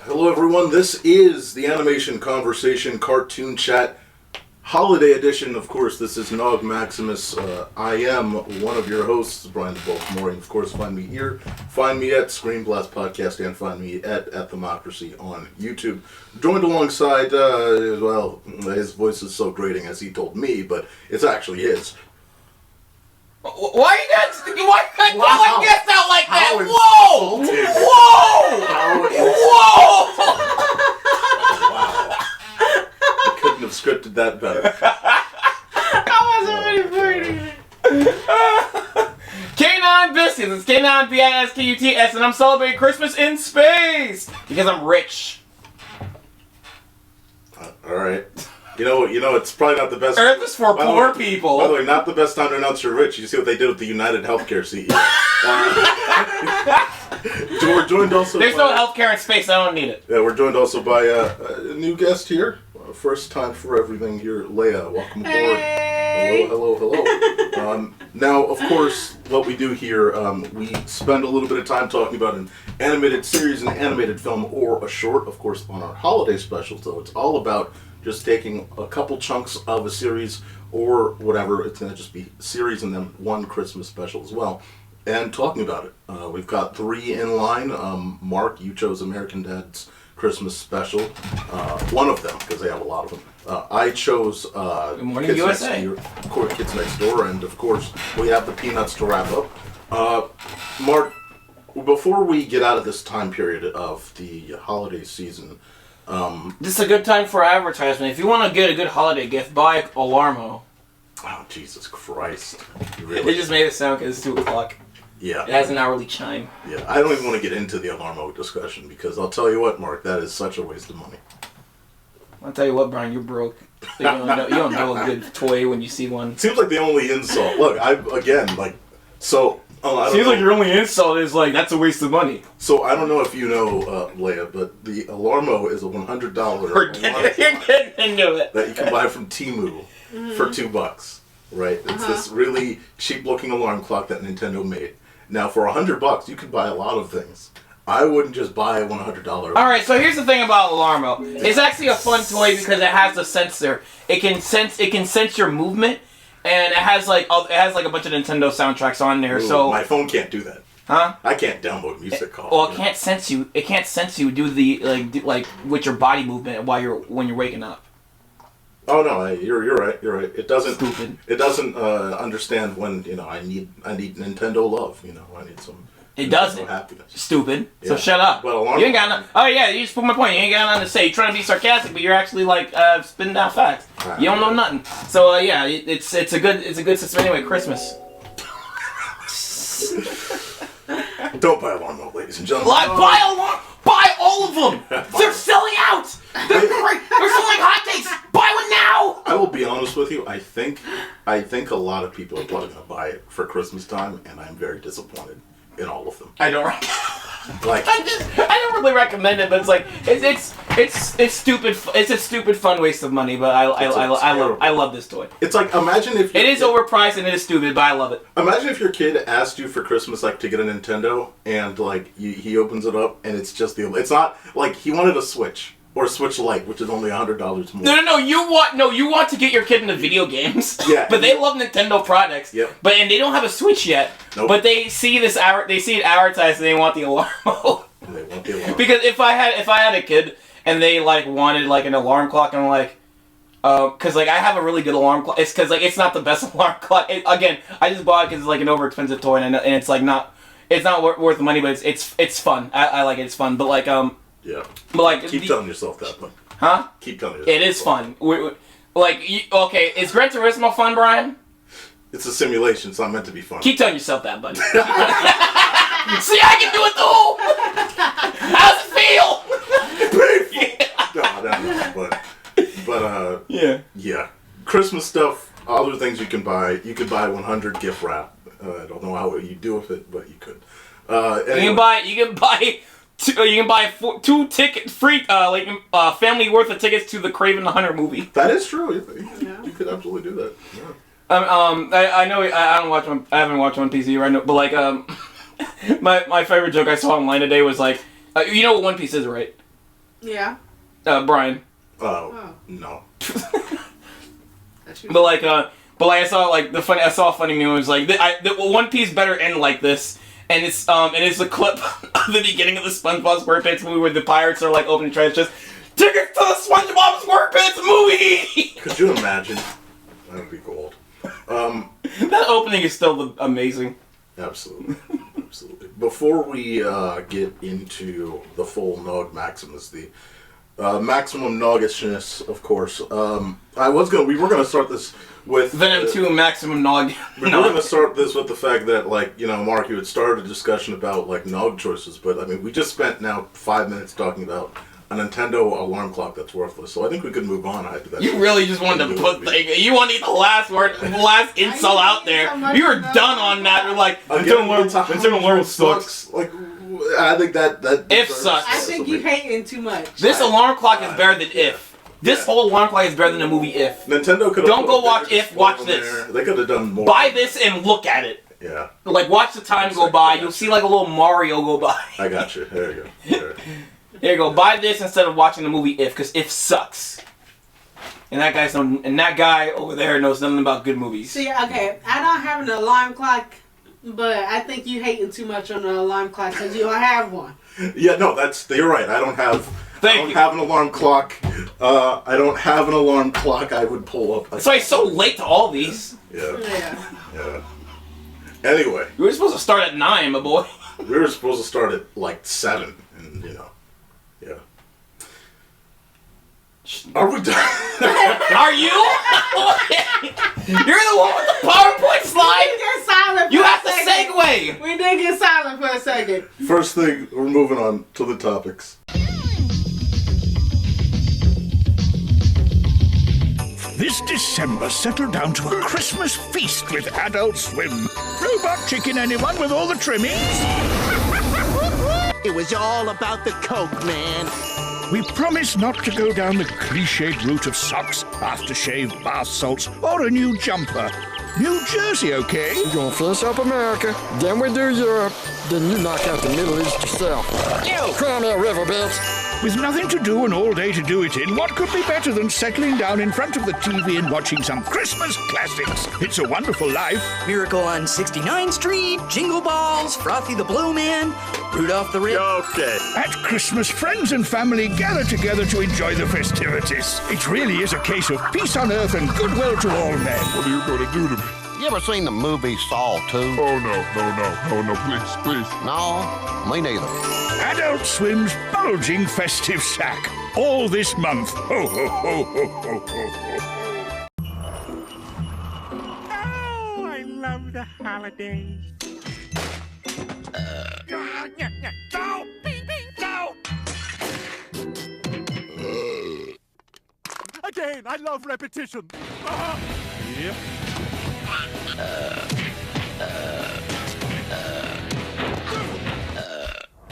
Hello everyone, this is the Animation Conversation Cartoon Chat Holiday Edition. Of course, this is NogMaximus. I am one of your hosts, Bryan the Baltimore. Of course, find me here, find me at ScreenBlast Podcast, and find me at Democracy on YouTube. Joined alongside, well, his voice is so grating as he told me, but it's actually his. Why are you guys calling guests out like that? Whoa! Wow. I couldn't have scripted that better. I wasn't ready for it. K9 Biscuits. It's K9 BISKUTS, and I'm celebrating Christmas in space because I'm rich. Alright. You know, it's probably not the best. Earth is for poor people. By the way, not the best time to announce you're rich. You see what they did with the United Healthcare CEO. We're joined also. There's no healthcare in space. I don't need it. Yeah, we're joined also by a new guest here. First time for everything here, Leia. Welcome aboard. Hey. Hello. Now, of course, what we do here, we spend a little bit of time talking about an animated series, an animated film, or a short, of course, on our holiday special. So it's all about just taking a couple chunks of a series or whatever. It's going to just be a series and then one Christmas special as well, and talking about it. We've got 3 in line. Mark, you chose American Dad's Christmas special. One of them, because they have a lot of them. I chose Good Morning Kids USA. Of course, Kids Next Door, and of course, we have the Peanuts to wrap up. Mark, before we get out of this time period of the holiday season, This is a good time for advertisement. If you want to get a good holiday gift, buy Alarmo. oh, Jesus Christ. You really? It just made it sound because it's 2 o'clock. Yeah. It has an hourly chime. Yeah, I don't even want to get into the Alarmo discussion because I'll tell you what, Mark, that is such a waste of money. I'll tell you what, Brian, you're broke. You don't know a good toy when you see one. Seems like the only insult. Look, Seems like your only insult is like, that's a waste of money. So I don't know if you know, Leia, but the Alarmo is a $100 You're getting into it. that you can buy from Temu for $2, right? It's this really cheap-looking alarm clock that Nintendo made. Now, for $100, you can buy a lot of things. I wouldn't just buy a $100. Alright, so here's the thing about Alarmo. It's actually a fun toy because it has a sensor. It can sense your movement, and it has like a bunch of Nintendo soundtracks on there. Ooh, so my phone can't do that. Huh? I can't download music calls. Well, it can't sense you. It can't sense you do the like with your body movement when you're waking up. Oh no, you're right. You're right. It doesn't. Stupid. It doesn't understand when I need Nintendo love. I need some. It doesn't. Happiness. Stupid. Yeah. So shut up. But Alarmo, you ain't got no. Oh yeah, you just put my point. You ain't got nothing to say. You're trying to be sarcastic, but you're actually like spitting down facts. You don't know nothing. So yeah, it's a good system anyway. Christmas. Don't buy Alarmo, ladies and gentlemen. Buy Alarmo. Buy all of them. They're selling out. They're great. They're selling hotcakes. Buy one now. I will be honest with you. I think a lot of people are probably going to buy it for Christmas time, and I'm very disappointed in all of them. I don't. Like I don't really recommend it, but it's like it's stupid. It's a stupid fun waste of money. But I love this toy. It's like imagine if it is overpriced and it is stupid, but I love it. Imagine if your kid asked you for Christmas like to get a Nintendo, and like he opens it up and it's just it's not like he wanted a Switch. Or Switch Lite, which is only $100 more. No. You want to get your kid into video games. Yeah. But they love Nintendo products. Yep. And they don't have a Switch yet. Nope. But they see it advertised and they want the Alarmo. They want the Alarmo. Because if I had a kid and they like wanted like an alarm clock, and I'm like, because like I have a really good alarm clock. It's because like it's not the best alarm clock. Again, I just bought it because it's like an overexpensive toy, and it's like not worth the money, but it's fun. I like it. It's fun, but like Yeah. But like, keep telling yourself that, but huh? Keep telling yourself. It is fun. Okay, is Gran Turismo fun, Brian? It's a simulation. It's not meant to be fun. Keep telling yourself that, buddy. See, I can do it too. How's it feel? Painful. No, but yeah. Yeah. Christmas stuff. Other things you could buy 100 gift wrap. I don't know how you do with it, but you could. Anyway. You can buy two ticket free family worth of tickets to the Craven the Hunter movie. That is true. You could absolutely do that. Yeah. I know I haven't watched One Piece right now, but like my favorite joke I saw online today was like, you know what One Piece is, right? Yeah. Brian. Oh no. But I saw I saw a funny meme. It was like the One Piece better end like this, and it's a clip of the beginning of the SpongeBob SquarePants movie where the pirates are like opening treasure chests. Tickets to the SpongeBob SquarePants movie. Could you imagine? That would be gold. That opening is still amazing. Absolutely. Before we get into the full NogMaximus, the maximum noggishness, of course. We were gonna start this with Venom 2 maximum nog. We were gonna start this with the fact that, Mark, you had started a discussion about nog choices, but I mean, we just spent now 5 minutes talking about a Nintendo alarm clock that's worthless. So I think we could move on. You really just wanted to put you want to get the last insult out there. You were done on that. You're like, Nintendo alarm sucks. I think that if sucks. I think you hating too much. This alarm clock is better than If. This whole alarm clock is better than the movie If. Nintendo could have. Don't go watch If. Watch this. They could have done more. Buy this and look at it. Yeah. Watch the time go by. You'll see a little Mario go by. I got you. There you go. There you go. Buy this instead of watching the movie If, because If sucks. And that guy over there knows nothing about good movies. See, okay, I don't have an alarm clock, but I think you hating too much on the alarm clock because you don't have one. Yeah, no, you're right. I don't have an alarm clock. I don't have an alarm clock. I would pull up. So it's so late to all these. Yeah. Anyway, you were supposed to start at 9, my boy. We were supposed to start at 7, and yeah. Are we done? Are you? You're the one with the PowerPoint slide. We did get silent. You have to segue. We did get silent for a second. First thing, we're moving on to the topics. This December, settle down to a Christmas feast with Adult Swim. Robot chicken, anyone, with all the trimmings? It was all about the Coke, man. We promise not to go down the cliched route of socks, aftershave, bath salts, or a new jumper. New Jersey, okay? We're gonna finish up America, then we do Europe, then you knock out the Middle East yourself. Crown that river, bitch. With nothing to do and all day to do it in, what could be better than settling down in front of the TV and watching some Christmas classics? It's a Wonderful Life. Miracle on 69th Street, Jingle Balls, Frothy the Blue Man, Rudolph the Red... Okay. At Christmas, friends and family gather together to enjoy the festivities. It really is a case of peace on earth and goodwill to all men. What are you going to do to me? You ever seen the movie Saw 2? Oh, no, please. No, me neither. Adult Swim's bulging festive sack. All this month. Ho, ho, ho, ho, ho, ho, ho. Oh, I love the holidays. Go! Bing, bing, go! Again, I love repetition. Yep.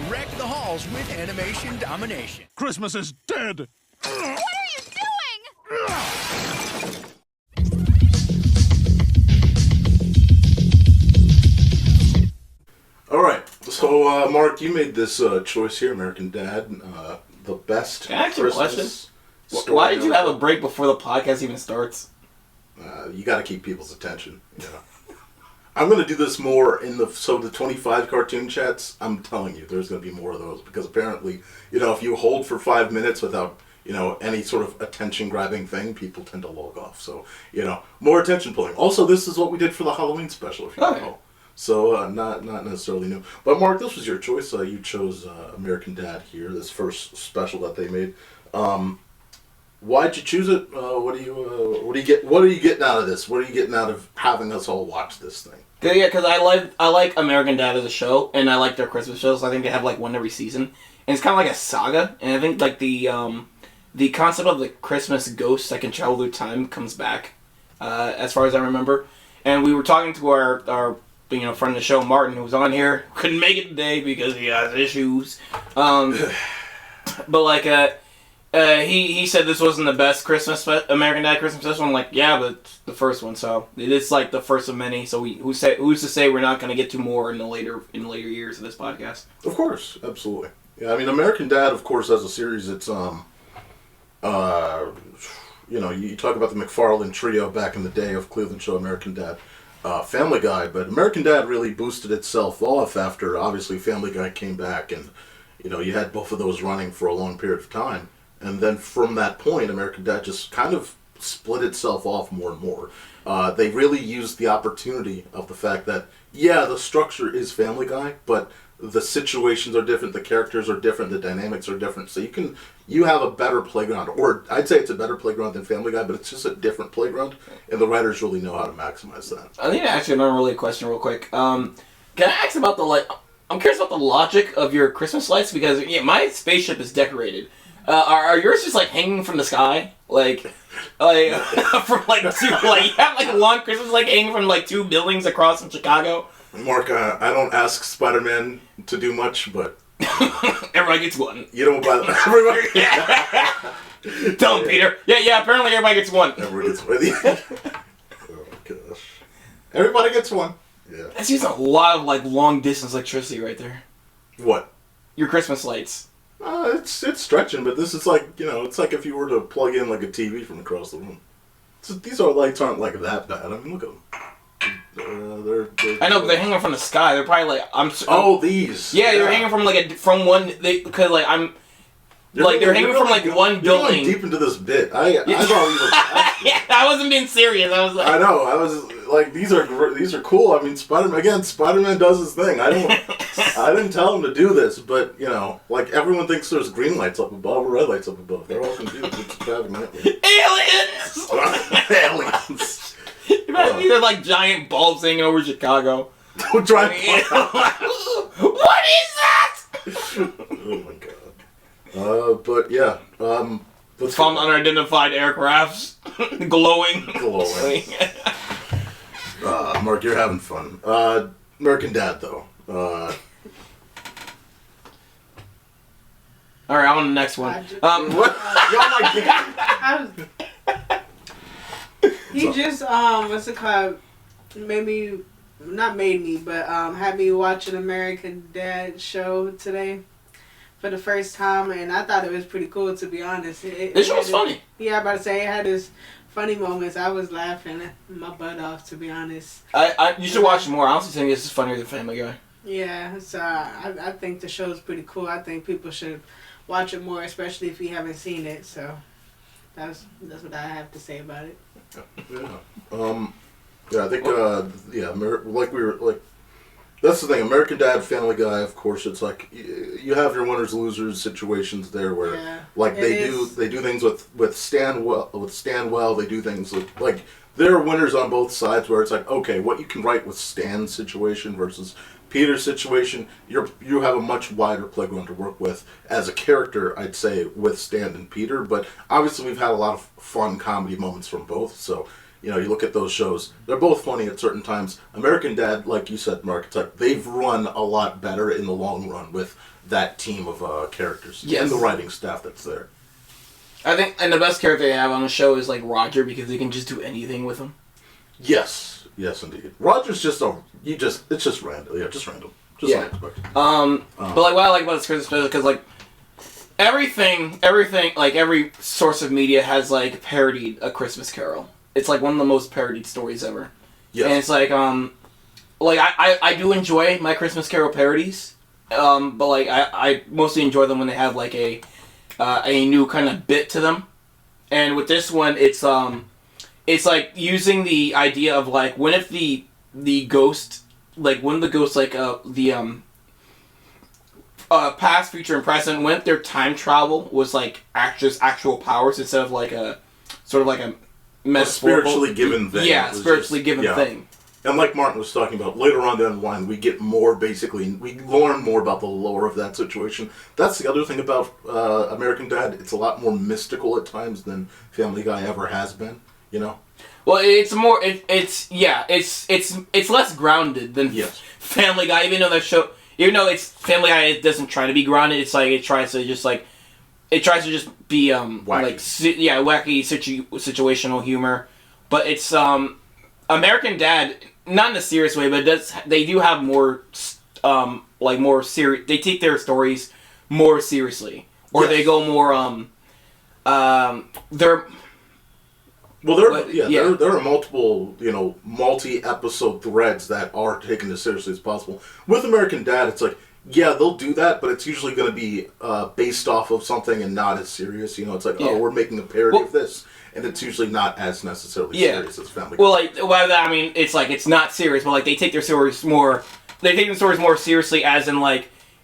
Wreck the halls with animation domination. Christmas is dead. What are you doing? All right. So, Mark, you made this choice here, American Dad. The best Can I ask you a Christmas question? story. Why did you have a break before the podcast even starts? You got to keep people's attention. Yeah. I'm going to do this more the 25 cartoon chats. I'm telling you, there's going to be more of those because apparently, if you hold for 5 minutes without, any sort of attention-grabbing thing, people tend to log off. So, more attention pulling. Also, this is what we did for the Halloween special, if you recall. So, not necessarily new. But Mark, this was your choice. You chose American Dad here, this first special that they made. Why'd you choose it? What are you getting out of this? What are you getting out of having us all watch this thing? Yeah, because I like American Dad as a show, and I like their Christmas shows. I think they have one every season, and it's kind of like a saga. And I think the concept of the Christmas ghost that can travel through time comes back as far as I remember. And we were talking to our friend of the show, Martin, who was on here. Couldn't make it today because he has issues. But like, he said this wasn't the best American Dad Christmas special. I'm like, yeah, but it's the first one, so it is like the first of many. So who's to say we're not going to get to more in the later years of this podcast? Of course, absolutely. Yeah, I mean, American Dad, of course, as a series, it's you talk about the McFarlane trio back in the day of Cleveland show American Dad, Family Guy, but American Dad really boosted itself off after obviously Family Guy came back, and you had both of those running for a long period of time. And then from that point, American Dad just kind of split itself off more and more. They really used the opportunity of the fact that, yeah, the structure is Family Guy, but the situations are different, the characters are different, the dynamics are different. So you have a better playground, or I'd say it's a better playground than Family Guy, but it's just a different playground, and the writers really know how to maximize that. I need to ask you another really question real quick. Can I ask about I'm curious about the logic of your Christmas lights, because my spaceship is decorated. Are yours just hanging from the sky, from two you have a long Christmas hanging from 2 buildings across from Chicago? Mark, I don't ask Spider-Man to do much, but everybody gets one. You don't buy everybody. Tell him, Peter. Yeah. Apparently, everybody gets one. Everybody gets one. Oh my gosh! Everybody gets one. Yeah. That's using a lot of long distance electricity right there. What? Your Christmas lights. It's stretching, but this is it's like if you were to plug in a TV from across the room. These lights aren't that bad. I mean, look at them. I know, but they're hanging from the sky. They're probably these. Yeah, they're hanging from from one. They're hanging from one building. You're going deep into this bit. I I wasn't being serious. I was I know. I was these are cool. I mean, Spider-Man does his thing. I didn't tell him to do this, but everyone thinks there's green lights up above or red lights up above. They're all confused. It's Aliens! Aliens! These are giant bulbs hanging over Chicago. What is that? Oh my god. But yeah. It's found unidentified aircrafts. Glowing. Mark, you're having fun. American Dad, though. Alright, on to the next one. What? He just, what's it called? Had me watch an American Dad show today for the first time, and I thought it was pretty cool, to be honest. This show was funny. Yeah, I'm about to say, it had its funny moments. I was laughing my butt off, to be honest. You should watch more. I honestly think this is funnier than Family Guy. Yeah, so I think the show's pretty cool. I think people should watch it more, especially if you haven't seen it. So that's what I have to say about it. Yeah. I think that's the thing. American Dad, Family Guy, of course, it's you have your winners losers situations there where they do things with Stan well. They do things like there are winners on both sides where it's okay, what you can write with Stan's situation versus Peter's situation, you have a much wider playground to work with as a character, I'd say, with Stan and Peter. But obviously we've had a lot of fun comedy moments from both, so you look at those shows, they're both funny at certain times. American Dad, like you said, Mark, it's they've run a lot better in the long run with that team of characters and the writing staff that's there. I think, and the best character they have on the show is Roger, because they can just do anything with him. Yes, indeed. Roger's it's just random. Yeah, just random. Just unexpected. But what I like about this Christmas special, because everything, every source of media has parodied A Christmas Carol. It's one of the most parodied stories ever. Yes. And it's I do enjoy my Christmas Carol parodies, but I mostly enjoy them when they have a new kind of bit to them. And with this one, it's using the idea of when if the ghost, when the ghost past, future, and present, when if their time travel was just actual powers instead of a sort of a metaphorical, spiritually given thing. Yeah, spiritually given thing. And like Martin was talking about, later on down the line, we get more, we learn more about the lore of that situation. That's the other thing about American Dad. It's a lot more mystical at times than Family Guy ever has been, Well, it's more. It's less grounded than Family Guy. Even though it's Family Guy, it doesn't try to be grounded. It's like it tries to just be wacky situational humor. But it's American Dad, not in a serious way, but they do have more more serious. They take their stories more seriously, or they go more they're. Well, there are multiple, multi-episode threads that are taken as seriously as possible. With American Dad, it's like, yeah, they'll do that, but it's usually going to be based off of something and not as serious. It's like, oh, we're making a parody of this, and it's usually not as necessarily serious as Family Guy. It's not serious, but they take their stories more. They take the stories more seriously, as in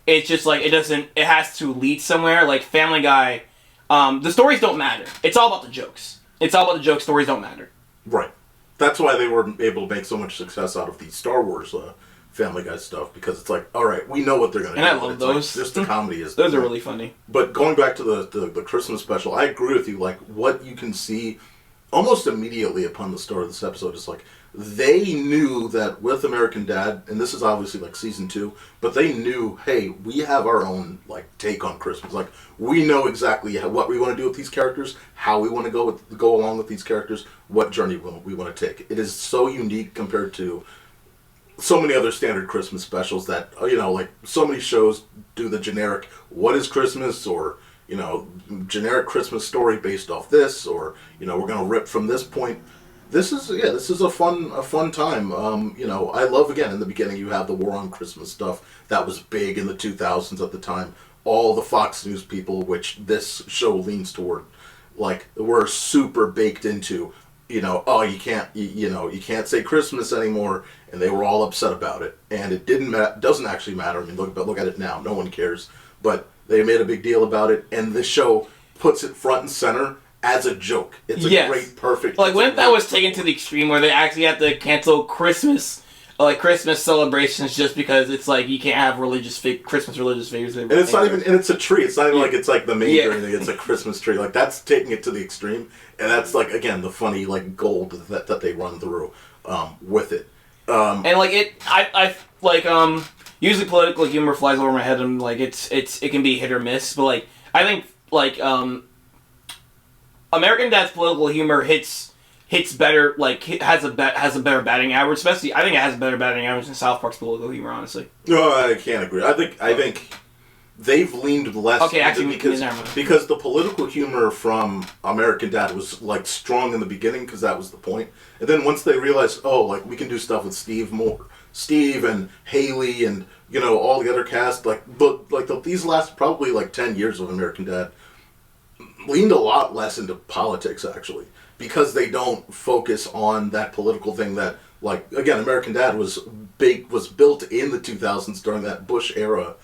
it's just it has to lead somewhere. Like Family Guy, the stories don't matter. It's all about the jokes. It's all about the jokes. Stories don't matter. Right. That's why they were able to make so much success out of the Star Wars Family Guy stuff, because it's like, all right, we know what they're going to do. And I love those. Just the comedy is. Those are really funny. But going back to the Christmas special, I agree with you. What you can see almost immediately upon the start of this episode is they knew that with American Dad, and this is obviously season 2, but they knew, hey, we have our own take on Christmas. We know exactly what we want to do with these characters, how we want to go along with these characters, what journey we want to take. It is so unique compared to so many other standard Christmas specials that so many shows do the generic "what is Christmas" or generic Christmas story based off this, or we're going to rip from this point. This is a fun time. I love, again, in the beginning you have the War on Christmas stuff that was big in the 2000s at the time. All the Fox News people, which this show leans toward, were super baked into, oh, you can't say Christmas anymore, and they were all upset about it. And it doesn't actually matter. I mean, look at it now. No one cares. But they made a big deal about it, and this show puts it front and center as a joke. It's a great, perfect... when that was taken to the extreme where they actually have to cancel Christmas celebrations just because it's you can't have Christmas religious figures. And it's not even... And it's a tree. It's not even it's the manger or anything. It's a Christmas tree. That's taking it to the extreme. And that's, again, the funny, gold that they run through with it. Usually political humor flies over my head and, it can be hit or miss. But, I think, American Dad's political humor hits better, has a better batting average. Especially, I think it has a better batting average than South Park's political humor. Honestly, no, I can't agree. I think they've leaned less. Okay, actually, because the political humor from American Dad was strong in the beginning because that was the point, and then once they realized, we can do stuff with Steve and Haley and all the other cast, these last probably 10 years of American Dad leaned a lot less into politics, actually, because they don't focus on that political thing that, again, American Dad was built in the 2000s during that Bush era,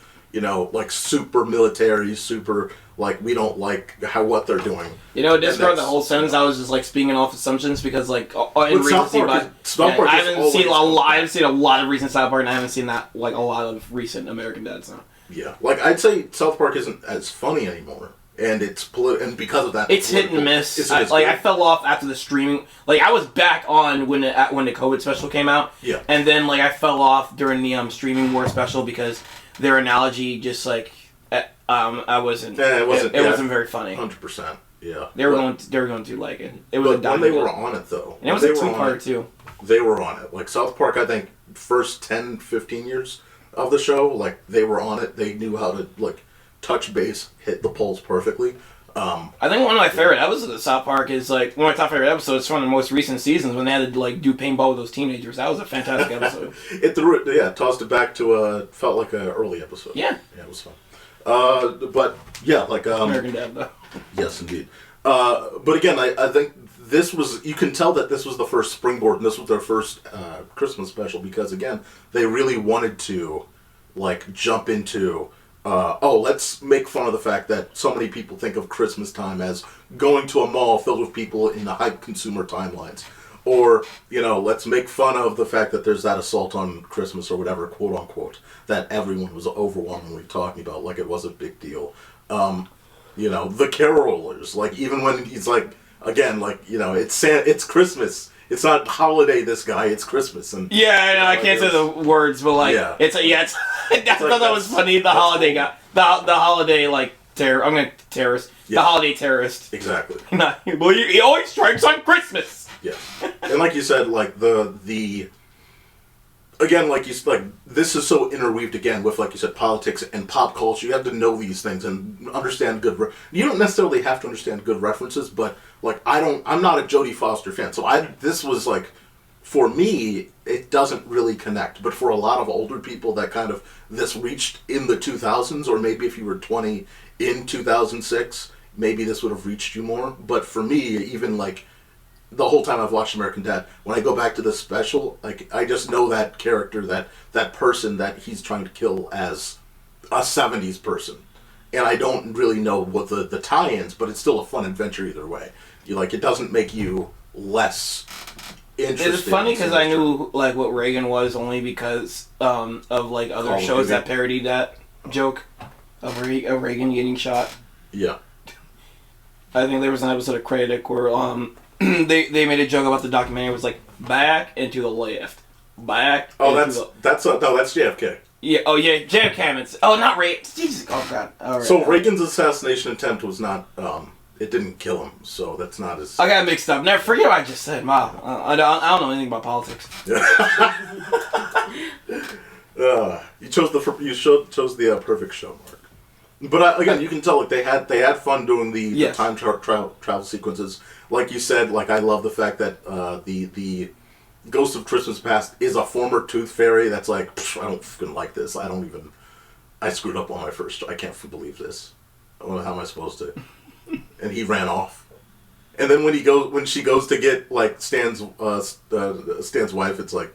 super military, super, we don't like what they're doing. Disregard the whole sentence, I was just, speaking off assumptions, because, in recency, I haven't seen a lot of recent South Park, and I haven't seen that, a lot of recent American Dads, so. Yeah, I'd say South Park isn't as funny anymore. And it's and because of that, it's hit and miss. I fell off after the streaming. I was back on when the COVID special came out. Yeah. And then I fell off during the streaming war special because their analogy just I wasn't. Yeah, it wasn't very funny. 100%. Yeah. They were going to it. It was when they were on it though. And it was a 2-part too. They were on it. South Park, I think first 10, 15 years of the show, they were on it. They knew how to touch base, hit the polls perfectly. I think one of my favorite episodes of South Park is one of my top favorite episodes from the most recent seasons when they had to do paintball with those teenagers. That was a fantastic episode. It tossed it back to felt like an early episode. Yeah, it was fun. But yeah, American Dad though. Yes, indeed. But again, I think this was, you can tell that this was the first springboard, and this was their first Christmas special because again, they really wanted to jump into. Let's make fun of the fact that so many people think of Christmas time as going to a mall filled with people in the hype consumer timelines. Or, let's make fun of the fact that there's that assault on Christmas or whatever, quote unquote, that everyone was overwhelmingly talking about like it was a big deal. The carolers, even when he's again, it's Christmas it's not holiday this guy, it's Christmas. And yeah, I know, I can't say the words, but like, it's I thought that was funny. The holiday cool. guy, the holiday like terrorist, the holiday terrorist. Exactly. Well, he always strikes on Christmas. Yeah, and like you said, like the again, like this is so interweaved again with, like you said, politics and pop culture. You have to know these things and understand good. You don't necessarily have to understand good references, but like I'm not a Jodie Foster fan, so this was like, for me, it doesn't really connect. But for a lot of older people, that kind of this reached in the 2000s, or maybe if you were 20 in 2006, maybe this would have reached you more. But for me, even like, the whole time I've watched American Dad, when I go back to this special, like, I just know that character, that person that he's trying to kill as a 70s person. And I don't really know what the tie-ins, but it's still a fun adventure either way. It doesn't make you less interested. It's funny because I knew, like, what Reagan was only because of, like, other shows that parodied that joke of Reagan getting shot. Yeah. I think there was an episode of Critic where, they made a joke about the documentary. It was like, back and to the left, back. Oh, that's JFK. Yeah. Oh, yeah. JFK. Oh, not Reagan. Jesus. Oh God. All right. So Reagan's assassination attempt was not. It didn't kill him. So that's not as. I got mixed up. Never forget what I just said. Wow. I don't know anything about politics. You chose the perfect show, Mark. But again, you can tell, like, they had fun doing the time travel sequences. Like you said, like, I love the fact that the Ghost of Christmas Past is a former Tooth Fairy. That's like, I don't fucking like this. I screwed up on my first. I can't believe this. How am I supposed to? And he ran off. And then when she goes to get, like, Stan's wife, it's like,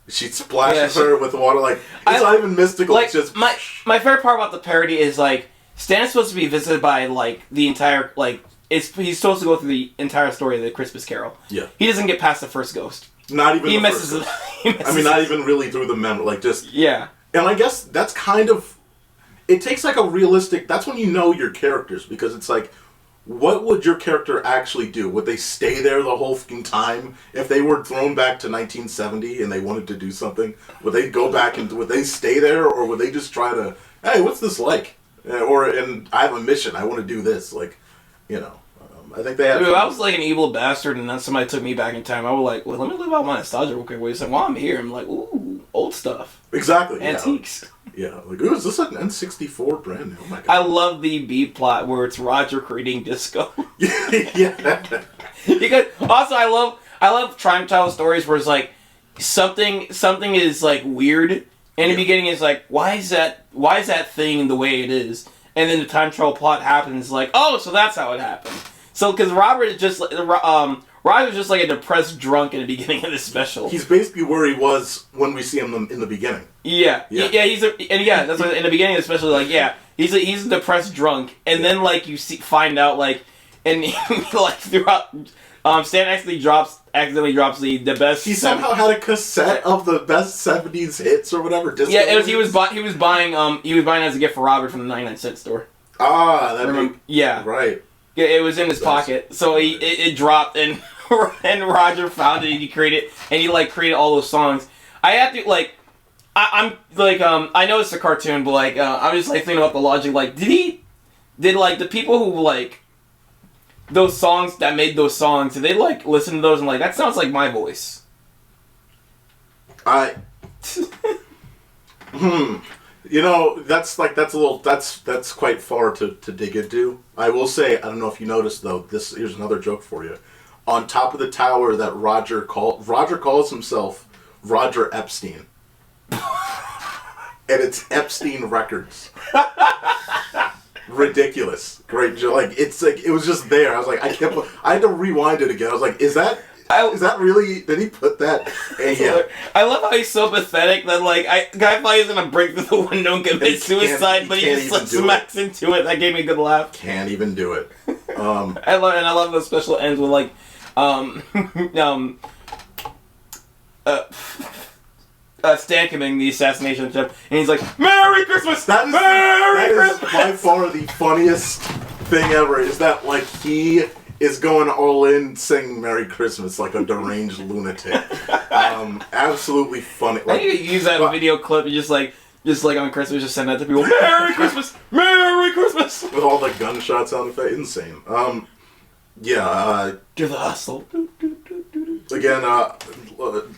she splashes her with water. Like, it's not even mystical. Like, it's just my favorite part about the parody is, like, Stan's supposed to be visited by, like, the entire, like, he's supposed to go through the entire story of the Christmas Carol. Yeah. He doesn't get past the first ghost. Not even he the misses first ghost. I mean, not even really through the memory. Like, just... Yeah. And I guess that's kind of... It takes, like, a realistic... That's when you know your characters, because it's like, what would your character actually do? Would they stay there the whole fucking time? If they were thrown back to 1970 and they wanted to do something, would they go back and... Would they stay there, or would they just try to... Hey, what's this like? And I have a mission. I want to do this. Like, you know... I think they had... If I was like an evil bastard and then somebody took me back in time, I would like, well, let me live out my nostalgia real quick. He's like, while I'm here, I'm like, ooh, old stuff. Exactly. Antiques. Yeah. Like, ooh, is this like an N64 brand new? Oh my God. I love the B plot where it's Roger creating disco. Yeah. Because also I love time travel stories where it's like something is like weird in the beginning. It's like, why is that thing the way it is? And then the time travel plot happens, like, oh, so that's how it happened. So, because Roger's just like a depressed drunk in the beginning of the special. He's basically where he was when we see him in the beginning. Yeah. That's what in the beginning of the special, like, yeah, he's a depressed drunk, and then like you find out like, and like throughout, Stan accidentally drops the best. He somehow had a cassette of the best '70s hits or whatever. Disco he was buying as a gift for Robert from the 99-cent store. Yeah, right. Yeah, it was in his pocket, so it dropped, and Roger found it, and he created all those songs. I have to I'm like I know it's a cartoon, but like I'm just like thinking about the logic. Like, did like the people who like those songs that made those songs, did they like listen to those and like that sounds like my voice? You know, that's quite far to dig into. I will say, I don't know if you noticed though, here's another joke for you. On top of the tower that Roger calls himself Roger Epstein. And it's Epstein Records. Ridiculous. Great joke. Like, it's like, it was just there. I was like, I had to rewind it again. I was like, is that really, did he put that? And yeah. I love how he's so pathetic that like, guy probably is gonna break through the window and commit suicide, but he just like smacks into it. That gave me a good laugh. Can't even do it. I love the special ends with like, Stan committing the assassination attempt, and he's like, "Merry Christmas!" Merry Christmas! By far the funniest thing ever is that like he is going all in, singing "Merry Christmas" like a deranged lunatic. Absolutely funny. I need to use that video clip and just like on Christmas, just send that to people. Merry Christmas, Merry Christmas. With all the gunshot sound effect, insane. Do the hustle. Again,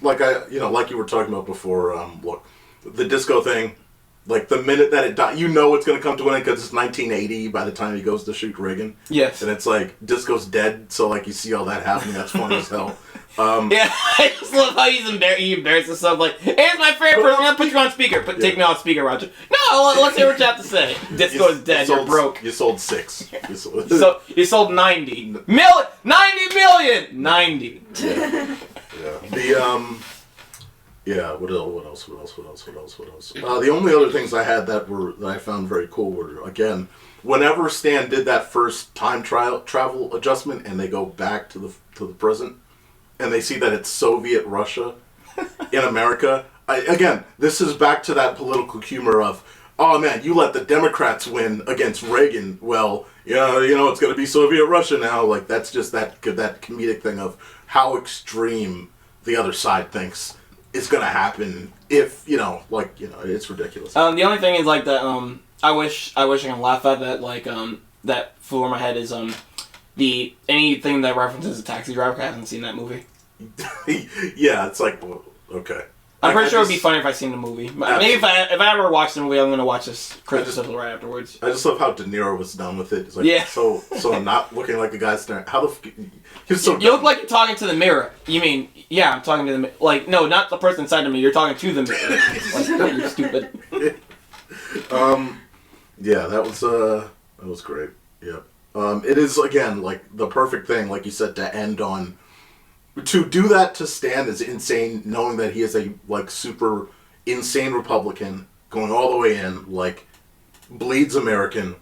like you were talking about before. Look, the disco thing. Like, the minute that it died, you know it's going to come to an end because it's 1980 by the time he goes to shoot Reagan. Yes. And it's like, disco's dead, so, like, you see all that happening. That's funny as hell. Yeah, I just love how he embarrasses himself. Like, hey, it's my favorite person. I'm going to put you on speaker. Take me on speaker, Roger. No, let's hear what you have to say. Disco is dead. You're broke. You sold 6. You sold 90. 90 million! 90. Yeah. Yeah, what else? The only other things I had that I found very cool were, again, whenever Stan did that first time travel adjustment and they go back to the present and they see that it's Soviet Russia in America. Again, this is back to that political humor of, oh man, you let the Democrats win against Reagan. Well, it's going to be Soviet Russia now. Like, that's just that comedic thing of how extreme the other side thinks is going to happen if, it's ridiculous. The only thing is, like, that, I wish I can laugh at that, like, that flew over my head is, anything that references a Taxi Driver. I haven't seen that movie. Yeah, it's like, well, okay. I'm pretty sure it would be funny if I seen the movie. Maybe if I ever watch the movie, I'm going to watch this Christmas episode right afterwards. I just love how De Niro was done with it. It's like, yeah. So not looking like a guy staring. How the f***? You look like you're talking to the mirror. You mean, yeah, I'm talking to the mirror. Like, no, not the person inside of me. You're talking to the mirror. Like, you're stupid. Yeah, that was great. Yeah. It is, again, like, the perfect thing, like you said, to end on. To do that to Stan is insane, knowing that he is a, like, super insane Republican, going all the way in, like, bleeds American.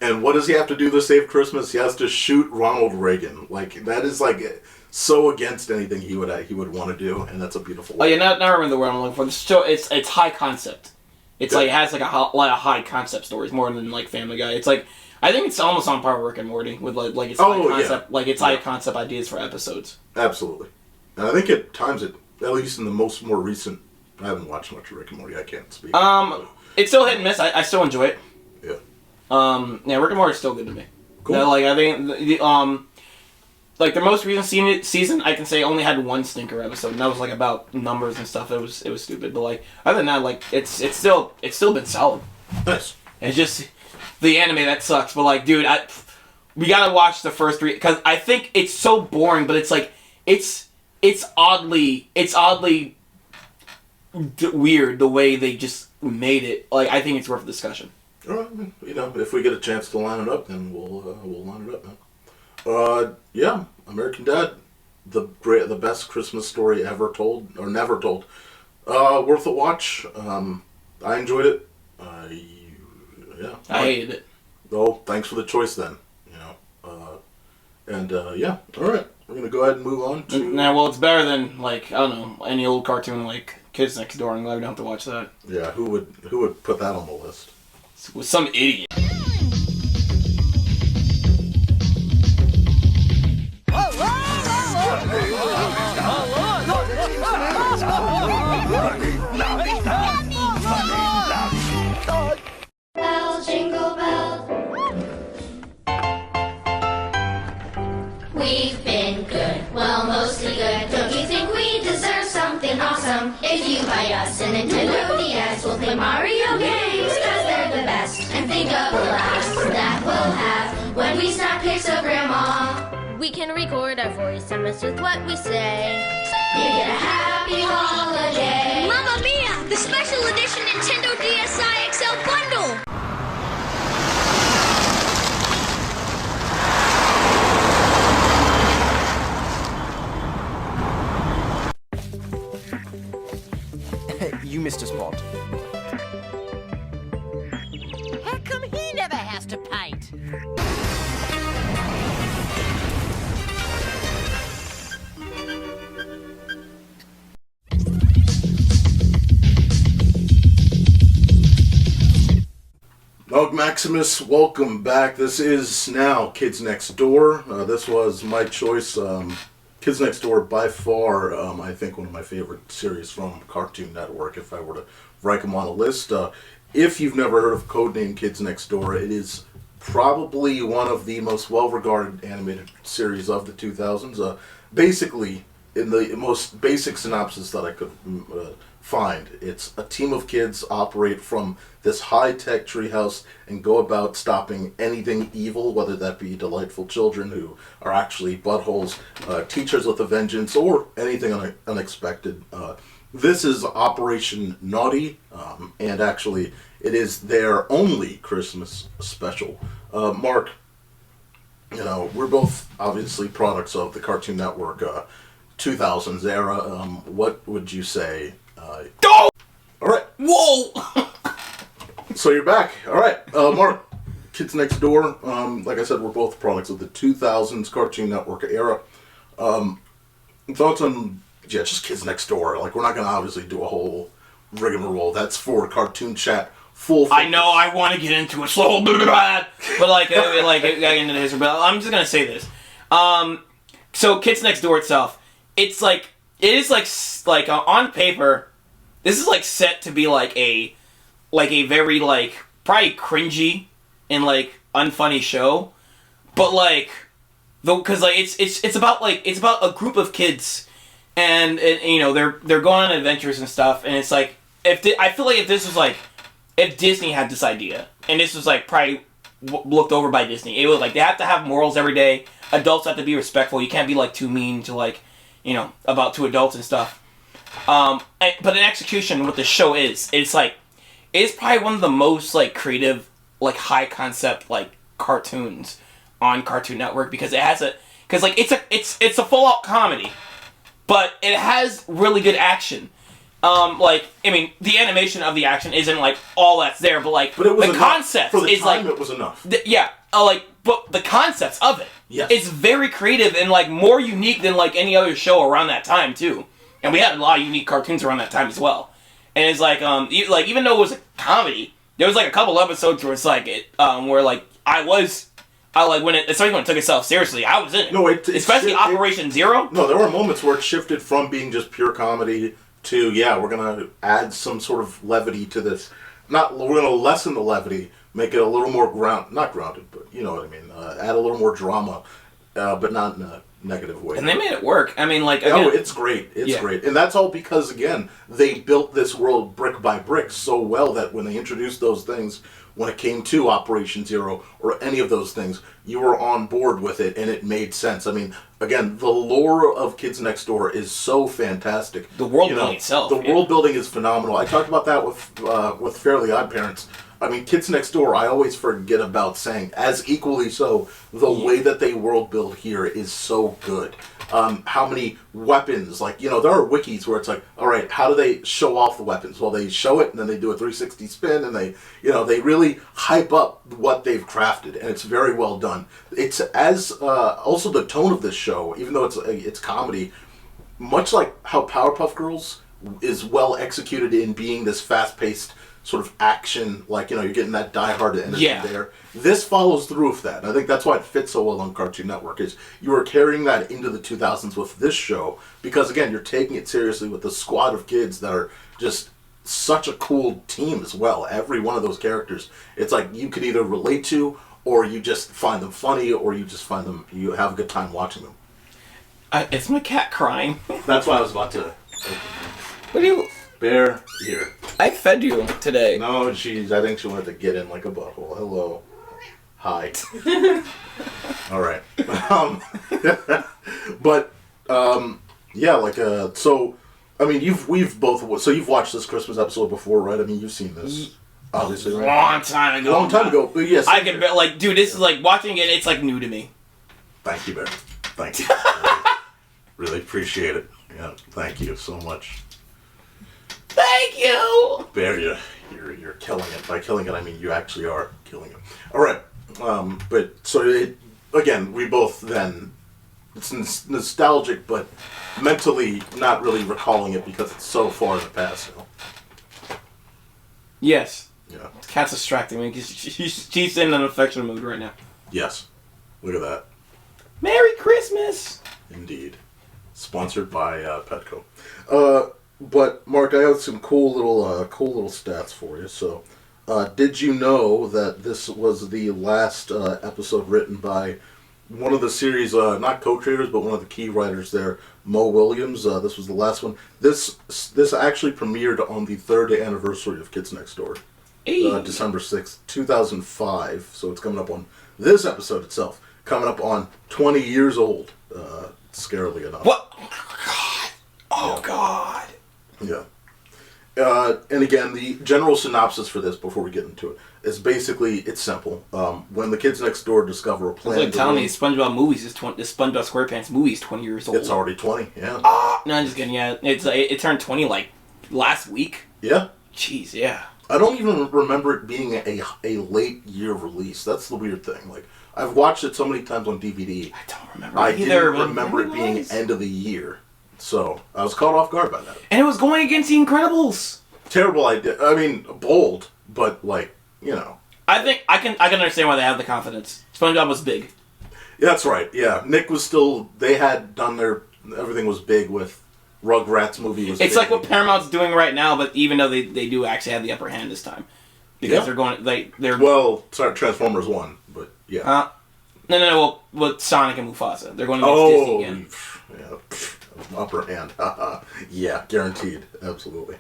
And what does he have to do to save Christmas? He has to shoot Ronald Reagan. Like, that is, like, so against anything he would want to do, and that's a beautiful way. Oh, yeah, now I remember the word I'm looking for. The show, it's high concept. It's, like, it has, like, a lot of high concept stories, more than, like, Family Guy. It's, like, I think it's almost on par with Rick and Morty, with, like it's high concept, like, it's high concept ideas for episodes. Absolutely. And I think at times, at least in the more recent, I haven't watched much of Rick and Morty, I can't speak. It's still hit and miss. I still enjoy it. Yeah. Yeah, Rick and Morty is still good to me. Cool. No, like, I think, like, the most recent season, I can say, only had one stinker episode, and that was, like, about numbers and stuff. It was stupid, but, like, other than that, like, it's still been solid. Nice. It's just the anime that sucks, but, like, dude, we gotta watch the first 3, because I think it's so boring, but it's, like, it's oddly weird the way they just made it. Like, I think it's worth a discussion. All right, if we get a chance to line it up, then we'll line it up, man. Yeah, American Dad, the best Christmas story ever told or never told. Worth a watch. I enjoyed it. Yeah. I hated it. Oh, thanks for the choice then. Yeah. All right, we're gonna go ahead and move on to. Nah, well, it's better than, like, I don't know, any old cartoon like Kids Next Door. I'm glad we don't have to watch that. Yeah, who would put that on the list? With some idiot. Bells, jingle bells. We've been good, well, mostly good. Don't you think we deserve something awesome? If you buy us a Nintendo DS, we'll play Mario games, cause they're the best. And think of the laughs that we'll have when we snap pics of Grandma. We can record our voice and mess with what we say. You get a happy holiday. Mamma Mia! The special edition Nintendo DSi XL bundle! You missed a spot. How come he never has to paint? NogMaximus, welcome back. This is now Kids Next Door. This was my choice. Kids Next Door, by far, I think one of my favorite series from Cartoon Network, if I were to rank them on a list. If you've never heard of Codename Kids Next Door, it is probably one of the most well-regarded animated series of the 2000s. Basically, in the most basic synopsis that I could find, it's a team of kids operate from this high-tech treehouse and go about stopping anything evil, whether that be delightful children who are actually buttholes, teachers with a vengeance, or anything unexpected. This is Operation Naughty, and actually it is their only Christmas special. Mark, you know, we're both obviously products of the Cartoon Network 2000s era. What would you say? Oh! Alright. Whoa! So you're back. Alright, Mark, Kids Next Door. Like I said, we're both products of the 2000s Cartoon Network era. Thoughts on, just Kids Next Door. Like, we're not going to obviously do a whole rigmarole. That's for CartoonChat. Full focus. I know I want to get into it so bad, but like into this, but I'm just gonna say this. So Kids Next Door itself, it is like on paper, this is like set to be like a very like probably cringy and like unfunny show, but like because like it's about a group of kids, and you know they're going on adventures and stuff, and it's like I feel like if Disney had this idea, and this was like probably looked over by Disney, it was like they have to have morals every day. Adults have to be respectful. You can't be like too mean to like, you know, to adults and stuff. But in execution, what the show is, it's probably one of the most like creative, like high concept like cartoons on Cartoon Network, because it's a full out comedy, but it has really good action. Like, I mean, the animation of the action isn't, like, all that's there, but, like, but it was the concept for the is, time, like... it was enough. But the concepts of it, yes. It's very creative and, like, more unique than, like, any other show around that time, too. And we had a lot of unique cartoons around that time as well. And it's, like, even though it was a comedy, there was, like, a couple episodes where it's, like, especially when it took itself seriously, I was in it. No, especially Operation Zero. No, there were moments where it shifted from being just pure comedy to, we're going to add some sort of levity to this. We're going to lessen the levity, make it a little more not grounded, but you know what I mean. Add a little more drama, but not in a negative way. And they made it work. I mean, like, again, it's great. It's great. And that's all because, again, they built this world brick by brick so well that when they introduced those things, when it came to Operation Zero or any of those things, you were on board with it and it made sense. I mean, again, the lore of Kids Next Door is so fantastic. The world building itself. The world building is phenomenal. I talked about that with Fairly Odd Parents. I mean, Kids Next Door, I always forget about saying, as equally so, the way that they world build here is so good. How many weapons, like, you know, there are wikis where it's like, all right, how do they show off the weapons? Well, they show it, and then they do a 360 spin, and they really hype up what they've crafted, and it's very well done. It's also the tone of this show, even though it's comedy, much like how Powerpuff Girls is well executed in being this fast-paced sort of action, like, you know, you're getting that die-hard energy there. This follows through with that. And I think that's why it fits so well on Cartoon Network, is you are carrying that into the 2000s with this show, because, again, you're taking it seriously with a squad of kids that are just such a cool team as well. Every one of those characters, it's like you could either relate to, or you just find them funny, or you just find them, you have a good time watching them. It's my cat crying. That's why I was about to... What do you... Bear, here. I fed you today. No, I think she wanted to get in like a butthole. Hello. Hi. All right. So, I mean, you've watched this Christmas episode before, right? I mean, you've seen this, obviously, right? Long time ago, but yes. I can bet, like, dude, this is like, watching it, it's like new to me. Thank you, Bear. Thank you. Really appreciate it. Yeah, thank you so much. Thank you! Bear, you're killing it. By killing it, I mean you actually are killing it. All right. But so again, we both then, it's nostalgic, but mentally not really recalling it because it's so far in the past. So. Yes. Yeah. Cat's distracting me because she's in an affectionate mood right now. Yes. Look at that. Merry Christmas! Indeed. Sponsored by Petco. But Mark, I have some cool little stats for you. So, did you know that this was the last episode written by one of the series, not co-creators, but one of the key writers there, Mo Williams? This was the last one. This actually premiered on the 3rd anniversary of Kids Next Door, December 6th, 2005. So it's coming up on this episode itself, coming up on 20 years old. Scarily enough. What? Oh God. Yeah. And again, the general synopsis for this, before we get into it, is basically, it's simple. When the kids next door discover a plan... It's like telling me SpongeBob movies is the SpongeBob SquarePants movie is 20 years old. It's already 20, yeah. No, I'm just kidding, yeah. It turned 20 like last week. Yeah. Jeez, yeah. I don't even remember it being a late year release. That's the weird thing. Like, I've watched it so many times on DVD. I don't remember I either. didn't remember it being end of the year. So, I was caught off guard by that. And it was going against The Incredibles. Terrible idea. I mean, bold, but like, you know. I think I can understand why they have the confidence. SpongeBob was big. Yeah, that's right. Yeah, Nick was still. They had done their. Everything was big with Rugrats movie. Was. It's big. like what Paramount's doing right now, but even though they do actually have the upper hand this time, because they're going they're well, sorry, Transformers 1, but yeah. No. Well, with Sonic and Mufasa, they're going against Disney again. Yeah, upper hand. Yeah, guaranteed, absolutely.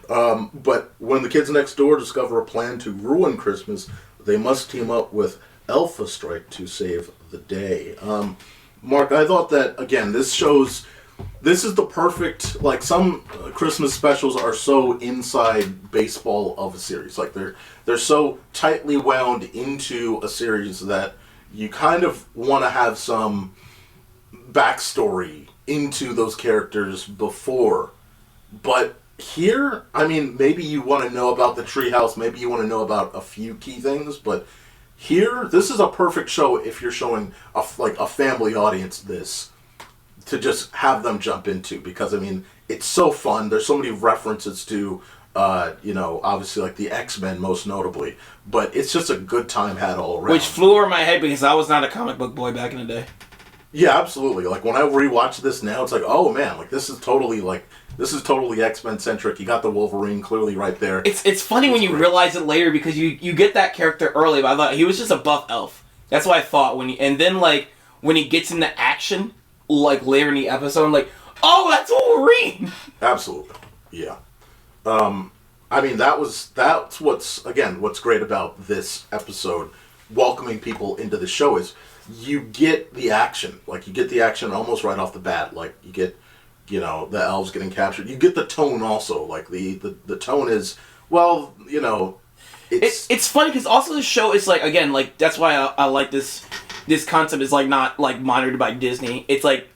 But when the kids next door discover a plan to ruin Christmas, they must team up with Alpha Strike to save the day. Mark, I thought that, again, this is the perfect, like, some Christmas specials are so inside baseball of a series. Like, they're so tightly wound into a series that you kind of want to have some backstory into those characters before. But here, I mean, maybe you want to know about the treehouse, maybe you want to know about a few key things, but here, this is a perfect show if you're showing a family audience this, to just have them jump into, because, I mean, it's so fun. There's so many references to, obviously, like, the X-Men, most notably, but it's just a good time had all around. Which flew over my head because I was not a comic book boy back in the day. Yeah, absolutely. Like, when I rewatch this now, it's like, oh, man, like, this is totally X-Men centric. You got the Wolverine clearly right there. It's funny when you realize it later, because you get that character early, but I thought he was just a buff elf. That's what I thought and then like when he gets into action, like later in the episode, I'm like, oh, that's Wolverine. Absolutely, yeah. I mean, that's what's great about this episode, welcoming people into the show, is you get the action. Like, you get the action almost right off the bat. Like, you get, the elves getting captured. You get the tone also. Like, the tone is, well, it's funny because also the show is like, again, like, that's why I like this concept is like not like monitored by Disney. It's like,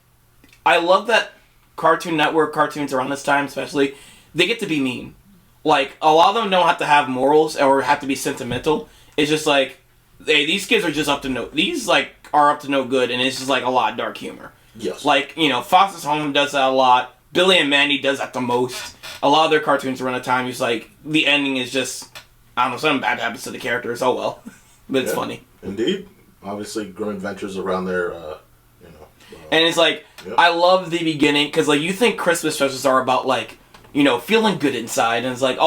I love that Cartoon Network cartoons around this time, especially, they get to be mean. Like, a lot of them don't have to have morals or have to be sentimental. It's just like, hey, these kids are just up to no good, and it's just like a lot of dark humor. Yes. Like, Foster's Home does that a lot. Billy and Mandy does that the most. A lot of their cartoons run a time. It's like, the ending is just, I don't know, something bad happens to the characters. Oh well. But it's funny. Indeed. Obviously, growing ventures around there, and it's like, I love the beginning, because, like, you think Christmas specials are about, like, feeling good inside, and it's like,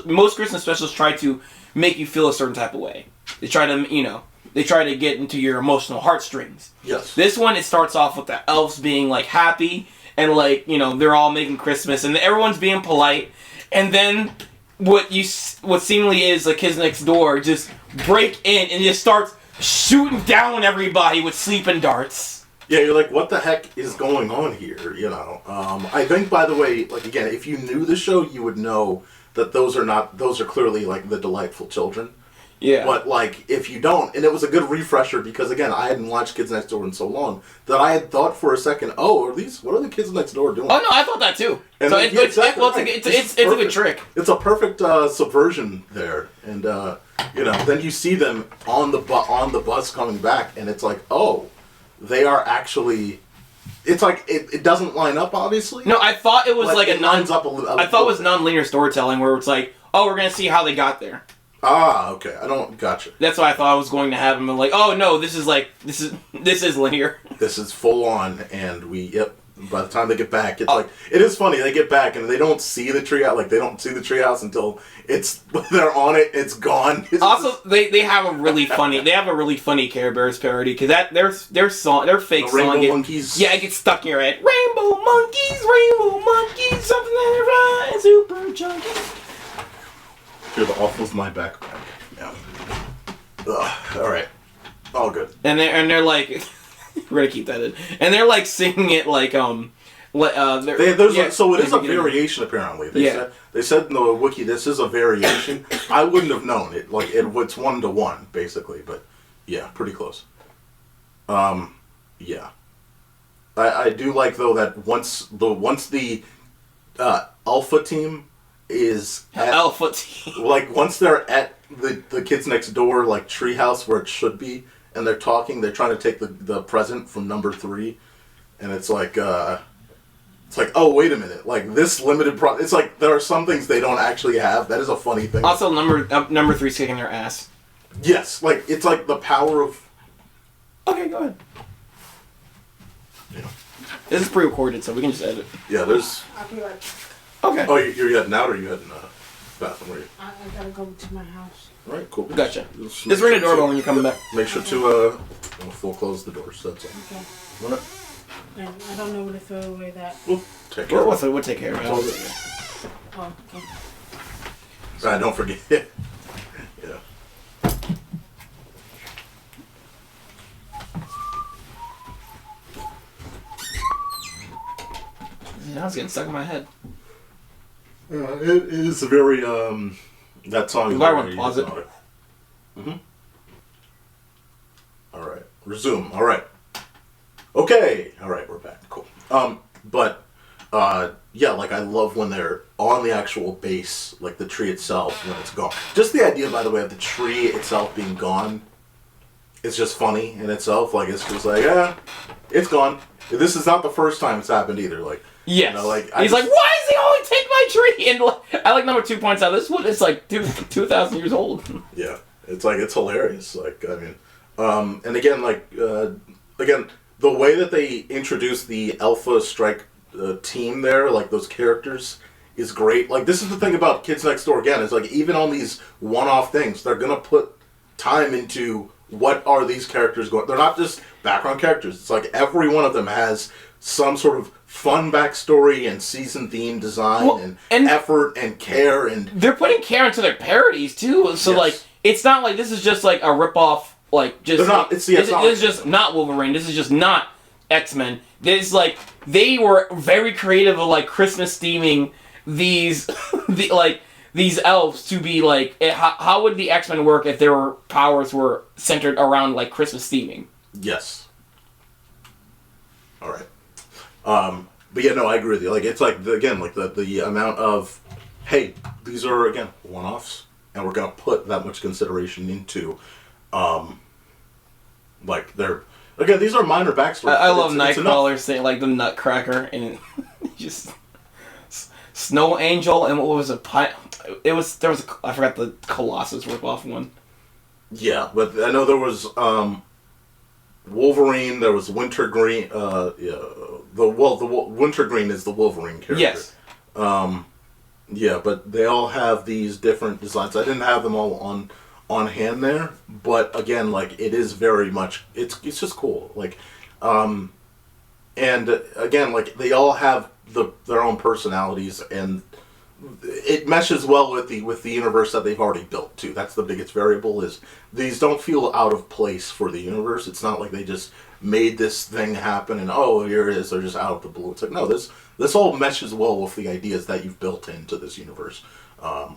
most Christmas specials try to make you feel a certain type of way. They try to get into your emotional heartstrings. Yes. This one, it starts off with the elves being, like, happy, and, like, they're all making Christmas, and everyone's being polite, and then what seemingly is the kids next door just break in and just starts shooting down everybody with sleeping darts. Yeah, you're like, what the heck is going on here, I think, by the way, like, again, if you knew the show, you would know that those are clearly, like, the delightful children. Yeah. But, like, if you don't, and it was a good refresher, because, again, I hadn't watched Kids Next Door in so long, that I had thought for a second, what are the kids next door doing? Oh, no, I thought that, too. And so like, it's a good trick. It's a perfect subversion there. And, then you see them on the bus coming back, and it's like, oh, they are actually... It's like, it doesn't line up, obviously. No, I thought it was like it lines up a little I thought it was non-linear storytelling, where it's like, oh, we're going to see how they got there. Ah, okay. I don't gotcha. That's why I thought I was going to have him. I'm like, oh no, this is linear. This is full on, and by the time they get back, it's like, it is funny, they get back and they don't see the treehouse, like, they don't see the treehouse until they're on it, it's gone. Also, they have a really funny Care Bears parody, because their fake song, Rainbow Monkeys. Yeah, it gets stuck in your head. Rainbow monkeys, something that fly, super junkies. You're the off of my backpack. Yeah. Alright. All good. And they're like... We're gonna keep that in, and they're like singing it like so it is a variation apparently. They said in the wiki this is a variation. I wouldn't have known it. Like it's 1-to-1 basically, but yeah, pretty close. Yeah. I do like though that once the alpha team is like once they're at the kids next door like treehouse where it should be. And they're trying to take the present from number 3, and it's like, oh wait a minute, like this limited it's like there are some things they don't actually have. That is a funny thing. Also, number 3's kicking their ass. Yes, like it's like the power of. Okay, go ahead. Yeah. This is pre-recorded, so we can just edit. Yeah, there's. I'll be right. Okay. Oh, you're heading out, or you heading bathroom? Where you? I gotta go to my house. All right, cool. Gotcha. Just ring the doorbell when you're coming back. Make sure to full close the doors. That's all. Okay. All right. And I don't know where to throw away that. We'll take care of it. We'll take care of it. Oh, okay. Don't forget. Yeah. I was getting stuck in my head. It is a very that song. You might want to pause it. Alright. Resume. Alright. Okay. Alright, we're back. Cool. Yeah, like I love when they're on the actual base, like the tree itself, when it's gone. Just the idea, by the way, of the tree itself being gone, it's just funny in itself. Like, it's just like, it's gone. This is not the first time it's happened either. Like, yes. You know, like, he's like, why does he always take my tree? And I like number 2 points out, this one is like 2,000 years old. Yeah. It's like, it's hilarious. Like, I mean, and again, like, the way that they introduce the Alpha Strike team there, like those characters, is great. Like, this is the thing about Kids Next Door again, is like, even on these one-off things, they're gonna put time into what are these characters going. They're not just background characters. It's like every one of them has some sort of fun backstory and season theme design and effort and care, and they're putting care into their parodies too. So yes. Like, it's not like this is just like a ripoff. Like, just they're not. this is just not Wolverine. This is just not X-Men. This like they were very creative of like Christmas theming these these elves to be like, how would the X-Men work if their powers were centered around like Christmas theming? Yes. All right. But yeah, no, I agree with you. Like, it's like the amount of, hey, these are again one-offs, and we're gonna put that much consideration into, like these are minor backstories. I love Nightcrawler saying like the Nutcracker and just Snow Angel and what was it? I forgot the Colossus ripoff one. Yeah, but I know there was Wolverine. There was Wintergreen. The Wintergreen is the Wolverine character. Yes. Yeah, but they all have these different designs. I didn't have them all on hand there, but again, like it is very much. It's just cool. Like, and again, like they all have their own personalities, and it meshes well with the universe that they've already built too. That's the biggest variable. Is these don't feel out of place for the universe. It's not like they just made this thing happen and here it is. They're just out of the blue. It's like no, this all meshes well with the ideas that you've built into this universe,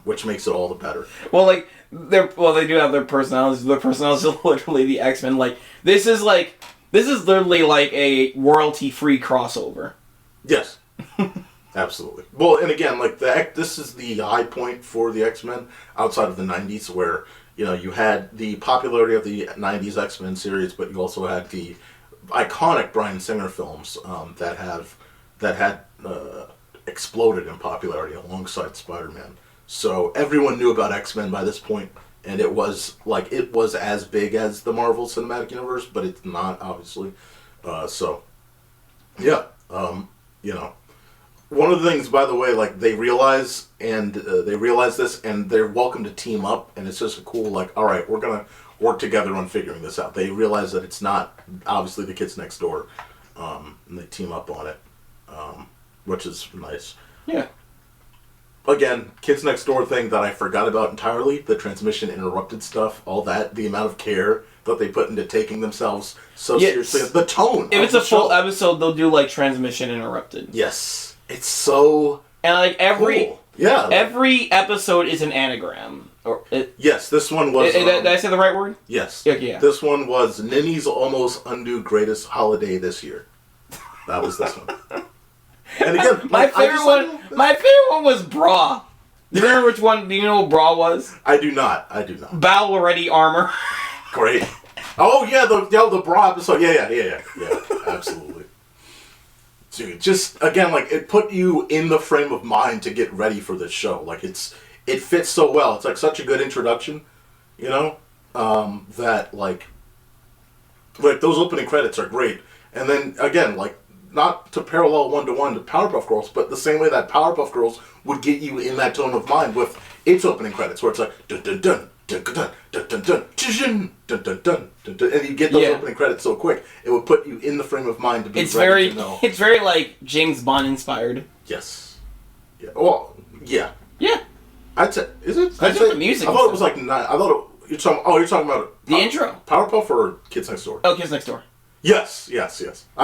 which makes it all the better. Well, like they do have their personalities. Their personalities are literally the X-Men. Like this is literally like a royalty-free crossover. Yes. Absolutely. Well, and again, like this is the high point for the X-Men outside of the 90s, where you had the popularity of the 90s X-Men series, but you also had the iconic Bryan Singer films that had exploded in popularity alongside Spider-Man. So everyone knew about X-Men by this point. and it was as big as the Marvel Cinematic Universe, but it's not, obviously. So, yeah, you know, one of the things, by the way, like they realize this, and they're welcome to team up, and it's just a cool, like, all right, we're gonna work together on figuring this out. They realize that it's not obviously the kids next door, and they team up on it, which is nice. Yeah. Again, Kids Next Door thing that I forgot about entirely, the transmission interrupted stuff, all that, the amount of care that they put into taking themselves so seriously. The tone. If it's a full episode, they'll do like transmission interrupted. Yes. It's so and like cool. Yeah. Every episode is an anagram. Yes, this one was... did I say the right word? Yes. Yeah. This one was Ninny's Almost Undo Greatest Holiday This Year. That was this one. And again, my favorite one was Bra. Do you remember which one? Do you know what Bra was? I do not. Battle Ready Armor. Great. Oh yeah, the Bra episode. Yeah. Absolutely. Dude, just again, like it put you in the frame of mind to get ready for this show. Like it fits so well. It's like such a good introduction, you know, that like those opening credits are great. And then again, like, not to parallel one-to-one to Powerpuff Girls, but the same way that Powerpuff Girls would get you in that tone of mind with its opening credits, where it's like dun dun dun dun dun dun dun dun dun dun dun dun dun, and you get those opening credits so quick, it would put you in the frame of mind to be ready to know. It's very like James Bond inspired. Yes. Yeah. Well, yeah. Yeah. I'd say, is it? That's the music. I thought it was like 9. I thought you're talking about the intro. Powerpuff or Kids Next Door? Oh, Kids Next Door. Yes. I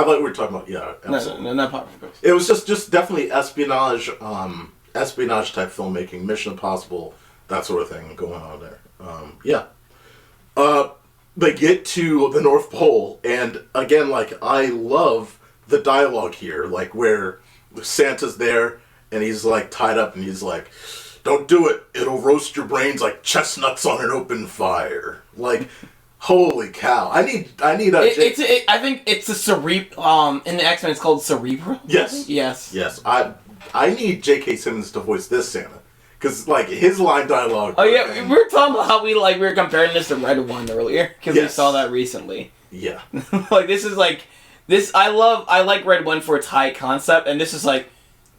thought we were talking about absolutely. No, not Powerpuff Girls. It was just definitely espionage type filmmaking, Mission Impossible, that sort of thing going on there. They get to the North Pole, and again, like, I love the dialogue here, like where Santa's there and he's like tied up and he's like, "Don't do it. It'll roast your brains like chestnuts on an open fire." Like, holy cow! I need a. I think it's a cerebral. In the X-Men, it's called Cerebral. Yes. Yes. I need J.K. Simmons to voice this Santa, because like his line dialogue. Oh yeah, we were talking about how we were comparing this to Red One earlier because we saw that recently. Yeah. Like this is like this. I like Red One for its high concept, and this is like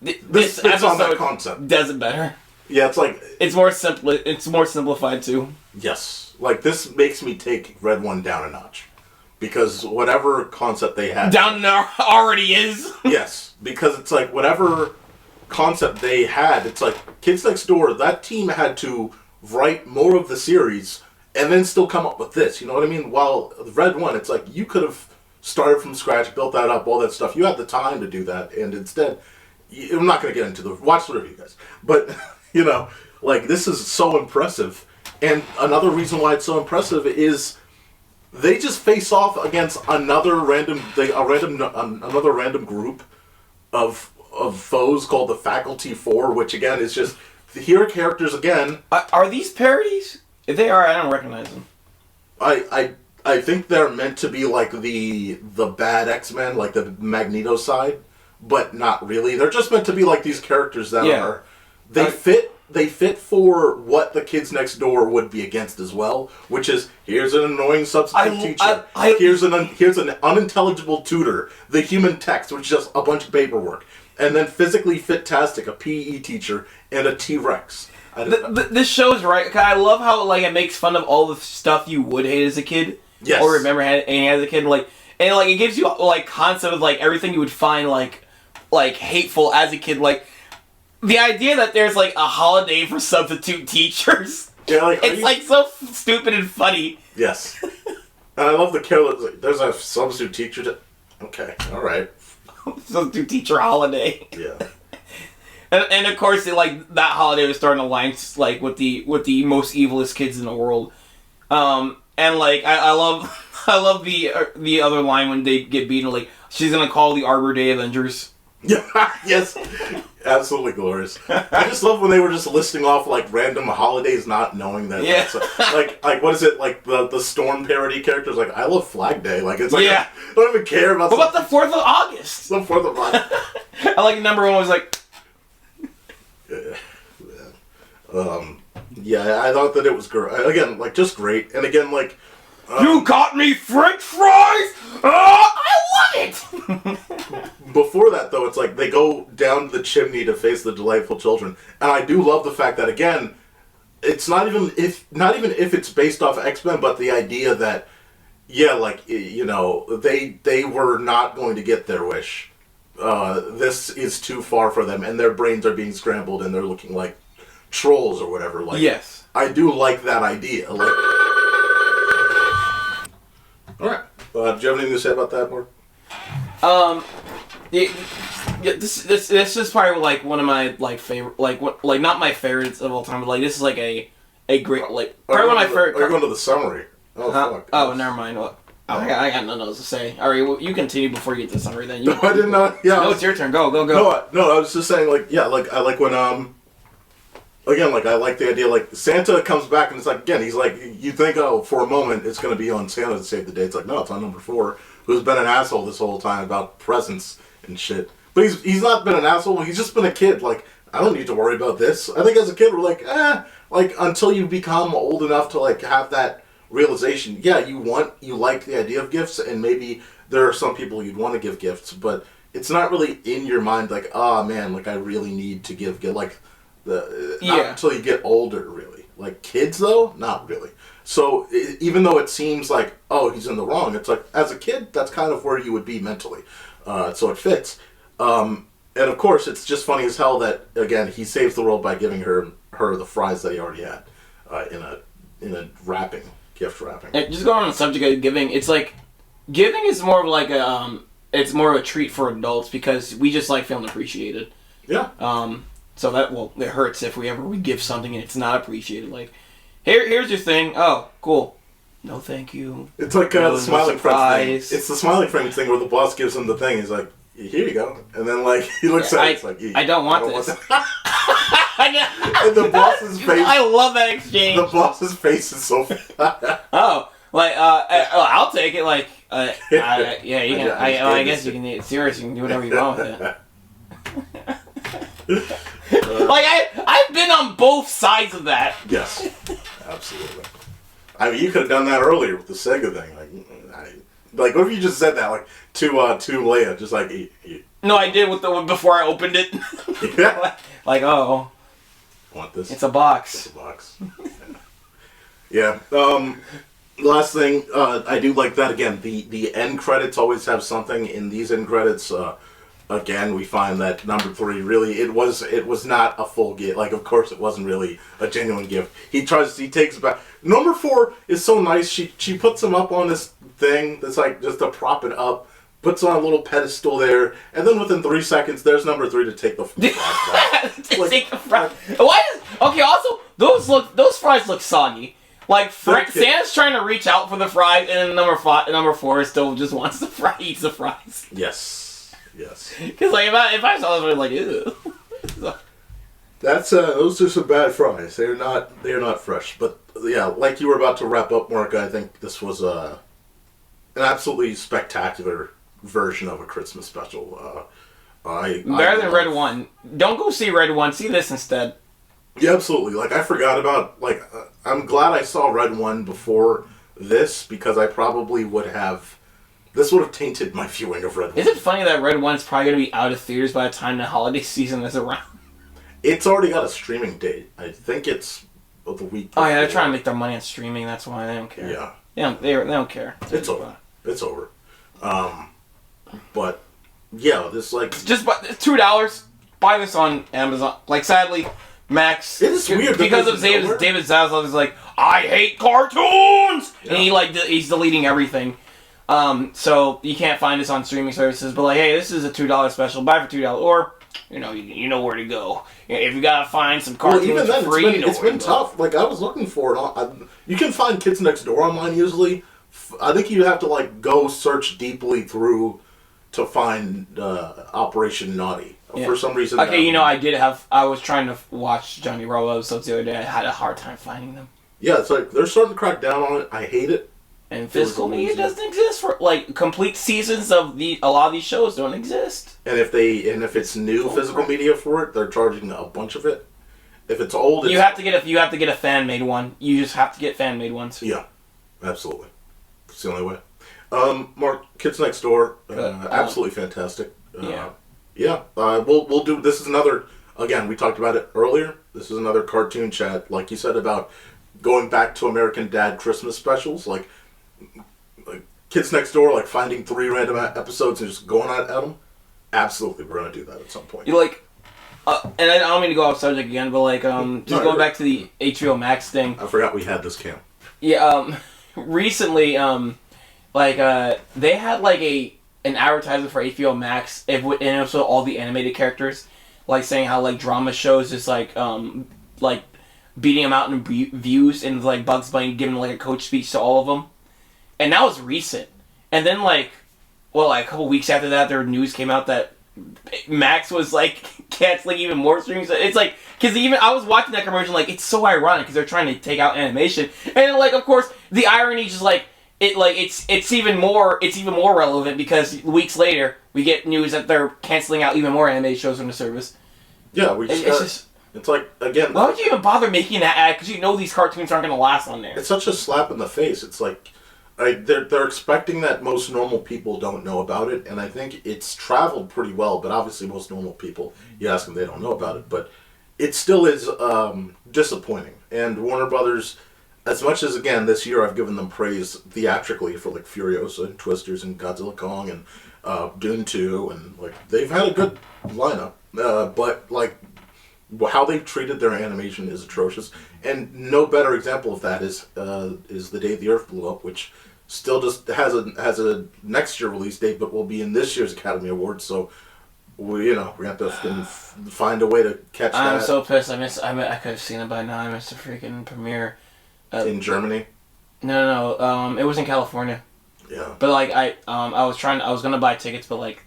this episode on that concept does it better. Yeah, it's like it's more simple. It's more simplified too. Yes, like this makes me take Red One down a notch, because whatever concept they had down there already is. Yes, because it's like whatever concept they had, it's like Kids Next Door. That team had to write more of the series and then still come up with this. You know what I mean? While Red One, it's like you could have started from scratch, built that up, all that stuff. You had the time to do that, and instead, I'm not going to get into the watch the review, guys, but. You know, like, this is so impressive. And another reason why it's so impressive is they just face off against another random group of foes called the Faculty 4, which again is just here are characters again. Are these parodies? If they are, I don't recognize them. I think they're meant to be like the bad X-Men, like the Magneto side, but not really. They're just meant to be like these characters that are. They fit for what the Kids Next Door would be against as well, which is here's an annoying substitute teacher, here's an unintelligible tutor, the human text, which is just a bunch of paperwork, and then physically fit-tastic, a PE teacher, and a T-Rex. This show's right. I love how like it makes fun of all the stuff you would hate as a kid, or remember hating as a kid, and it gives you like concept of like everything you would find like hateful as a kid, like. The idea that there's, like, a holiday for substitute teachers. Yeah, like, it's, like, so stupid and funny. Yes. And I love the careless, like, there's a substitute teacher okay, alright. Substitute teacher holiday. Yeah. and of course, that holiday was starting to align, like, with the most evilest kids in the world. And, like, I love the other line when they get beaten, like, she's gonna call the Arbor Day Avengers. Yeah, yes. Absolutely glorious. I just love when they were just listing off like random holidays, not knowing that. Yeah. Like what is it? Like the Storm parody characters. Like I love Flag Day. Like it's like I don't even care about. What about the 4th of August? The 4th of August. I like number one was like. Yeah, I thought that it was great. Again, like, just great. And again, like... you got me French fries? I love it! Before that, though, it's like they go down the chimney to face the delightful children. And I do love the fact that, again, it's not even if it's based off X-Men, but the idea that, yeah, like, you know, they were not going to get their wish. This is too far for them, and their brains are being scrambled, and they're looking like trolls or whatever. Like, yes. I do like that idea. Like, all right. Do you have anything to say about that, Mark? This is probably like one of my like favorite, like what, like not my favorites of all time, but like this is like a great, like probably one of my favorite. Are you going to the summary? Oh fuck. Oh, never mind. What? I got nothing else to say. All right, well, you continue before you get to the summary. Then you. No, I did not. Yeah. No, it's your turn. Go. No, I was just saying, like, yeah, like I like when again, like I like the idea, like Santa comes back and it's like, again, he's like, you think, oh, for a moment it's going to be on Santa to save the day. It's like, no, it's on number 4, who's been an asshole this whole time about presents and shit. But he's not been an asshole. He's just been a kid. Like, I don't need to worry about this. I think as a kid we're like, like until you become old enough to like have that realization. Yeah, you like the idea of gifts, and maybe there are some people you'd want to give gifts, but it's not really in your mind like, oh man, like I really need to give like not until you get older, really. Like kids though, not really. So even though it seems like, oh, he's in the wrong, it's like as a kid that's kind of where you would be mentally. So it fits. And of course it's just funny as hell that again he saves the world by giving her the fries that he already had in a gift wrapping. And just going on the subject of giving, it's like giving is more of like it's more of a treat for adults because we just like feeling appreciated. Yeah. So that it hurts if we give something and it's not appreciated. Like, here's your thing. Oh, cool. No, thank you. It's like the smiling friends thing. It's the smiling friends thing where the boss gives him the thing. He's like, here you go, and then like he looks at it. It's like, I don't want this. And the boss's face. I love that exchange. The boss's face is so. Oh, like I'll take it. Like, yeah, you can. I guess you can. It's serious. You can do whatever you want with it. Like I've been on both sides of that. Yes, absolutely. I mean, you could have done that earlier with the Sega thing. Like, what if you just said that, like, to Leia, just like, No, I did with the one before I opened it. Yeah. Like, oh. Want this? It's a box. It's a box. Yeah. Last thing, I do like that, again, the end credits always have something. In these end credits, again, we find that number 3 really, it was not a full gift. Like, of course, it wasn't really a genuine gift. He takes back. Number 4 is so nice. She puts him up on this thing that's like just to prop it up, puts on a little pedestal there, and then within 3 seconds, there's number 3 to take the fries back. Take the fries. Okay, also, those fries look soggy. Like, Santa's trying to reach out for the fries, and then number 4 still just wants the eats the fries. Yes. Because like if I saw this, I'd be like, ew. That's those are some bad fries. They're not fresh. But yeah, like you were about to wrap up, Mark, I think this was an absolutely spectacular version of a Christmas special. Better than Red 1. Don't go see Red 1. See this instead. Yeah, absolutely. Like I forgot about I'm glad I saw Red 1 before this because I probably would have. This would have tainted my viewing of Red 1. Is it funny that Red 1's probably going to be out of theaters by the time the holiday season is around? It's already got a streaming date. I think it's the week before. Oh, yeah, they're trying to make their money on streaming. That's why they don't care. Yeah. They don't care. It's over. It's over. But, yeah, this, like... Just $2. Buy this on Amazon. Like, sadly, Max... It is weird. Because of David Zaslav is like, I hate cartoons! Yeah. And he's deleting everything. So you can't find this on streaming services, but like, hey, this is a $2 special. Buy for $2, or you know where to go. If you gotta find some cartoons even then, for free, it's been tough. Like I was looking for it. You can find Kids Next Door online usually. I think you have to like go search deeply through to find Operation Naughty for some reason. Okay, I was trying to watch Johnny Bravo episodes the other day. I had a hard time finding them. Yeah, it's like they're starting to crack down on it. I hate it. And physical media doesn't exist for like complete seasons of a lot of these shows don't exist. And if it's new physical media for it, they're charging a bunch of it. If it's old, you have to get a fan made one. You just have to get fan made ones. Yeah, absolutely. It's the only way. Mark, Kids Next Door, absolutely fantastic. We'll do. This is another. Again, we talked about it earlier. This is another cartoon chat, like you said, about going back to American Dad Christmas specials, like Kids Next Door, like finding 3 random episodes and just going at them. Absolutely, we're gonna do that at some point. You like, and I don't mean to go off subject again, but like, just going back to the HBO Max thing. I forgot we had this cam. Yeah, recently, they had like an advertisement for HBO Max, and also all the animated characters, like saying how like drama shows is like beating them out in views, and like Bugs Bunny giving like a coach speech to all of them, and that was recent. And then like a couple weeks after that, their news came out that Max was like canceling even more streams. It's like, because even I was watching that commercial, like it's so ironic because they're trying to take out animation, and like of course the irony is just like it's even more relevant because weeks later we get news that they're canceling out even more animated shows from the service. Yeah, it's like, again, why would you even bother making that ad? Because you know these cartoons aren't going to last on there. It's such a slap in the face. It's like they're expecting that most normal people don't know about it, and I think it's traveled pretty well. But obviously, most normal people, you ask them, they don't know about it. But it still is disappointing. And Warner Brothers, as much as again this year I've given them praise theatrically for like Furiosa and Twisters and Godzilla Kong and Dune 2, and like they've had a good lineup, but like how they've treated their animation is atrocious. And no better example of that is The Day the Earth Blew Up, which still just has a next year release date, but will be in this year's Academy Awards. So we have to find a way to catch that. I'm so pissed. I could have seen it by now. I missed the freaking premiere. In Germany? No. It was in California. Yeah. But like I was gonna buy tickets, but like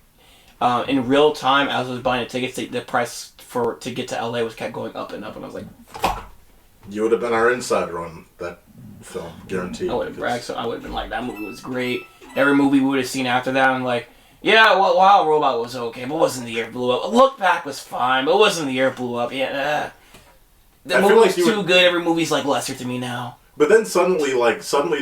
in real time as I was buying the tickets, the price to get to LA was kept going up and up, and I was like, fuck. You would have been our insider on that film, guaranteed. I would have bragged, so I would have been like, that movie was great. Every movie we would have seen after that, I'm like, yeah, well, Wild Robot was okay, but wasn't The Year Blew Up. Look Back was fine, but wasn't The Year Blew Up. Yeah, the movie was too good. Every movie's like lesser to me now. But then suddenly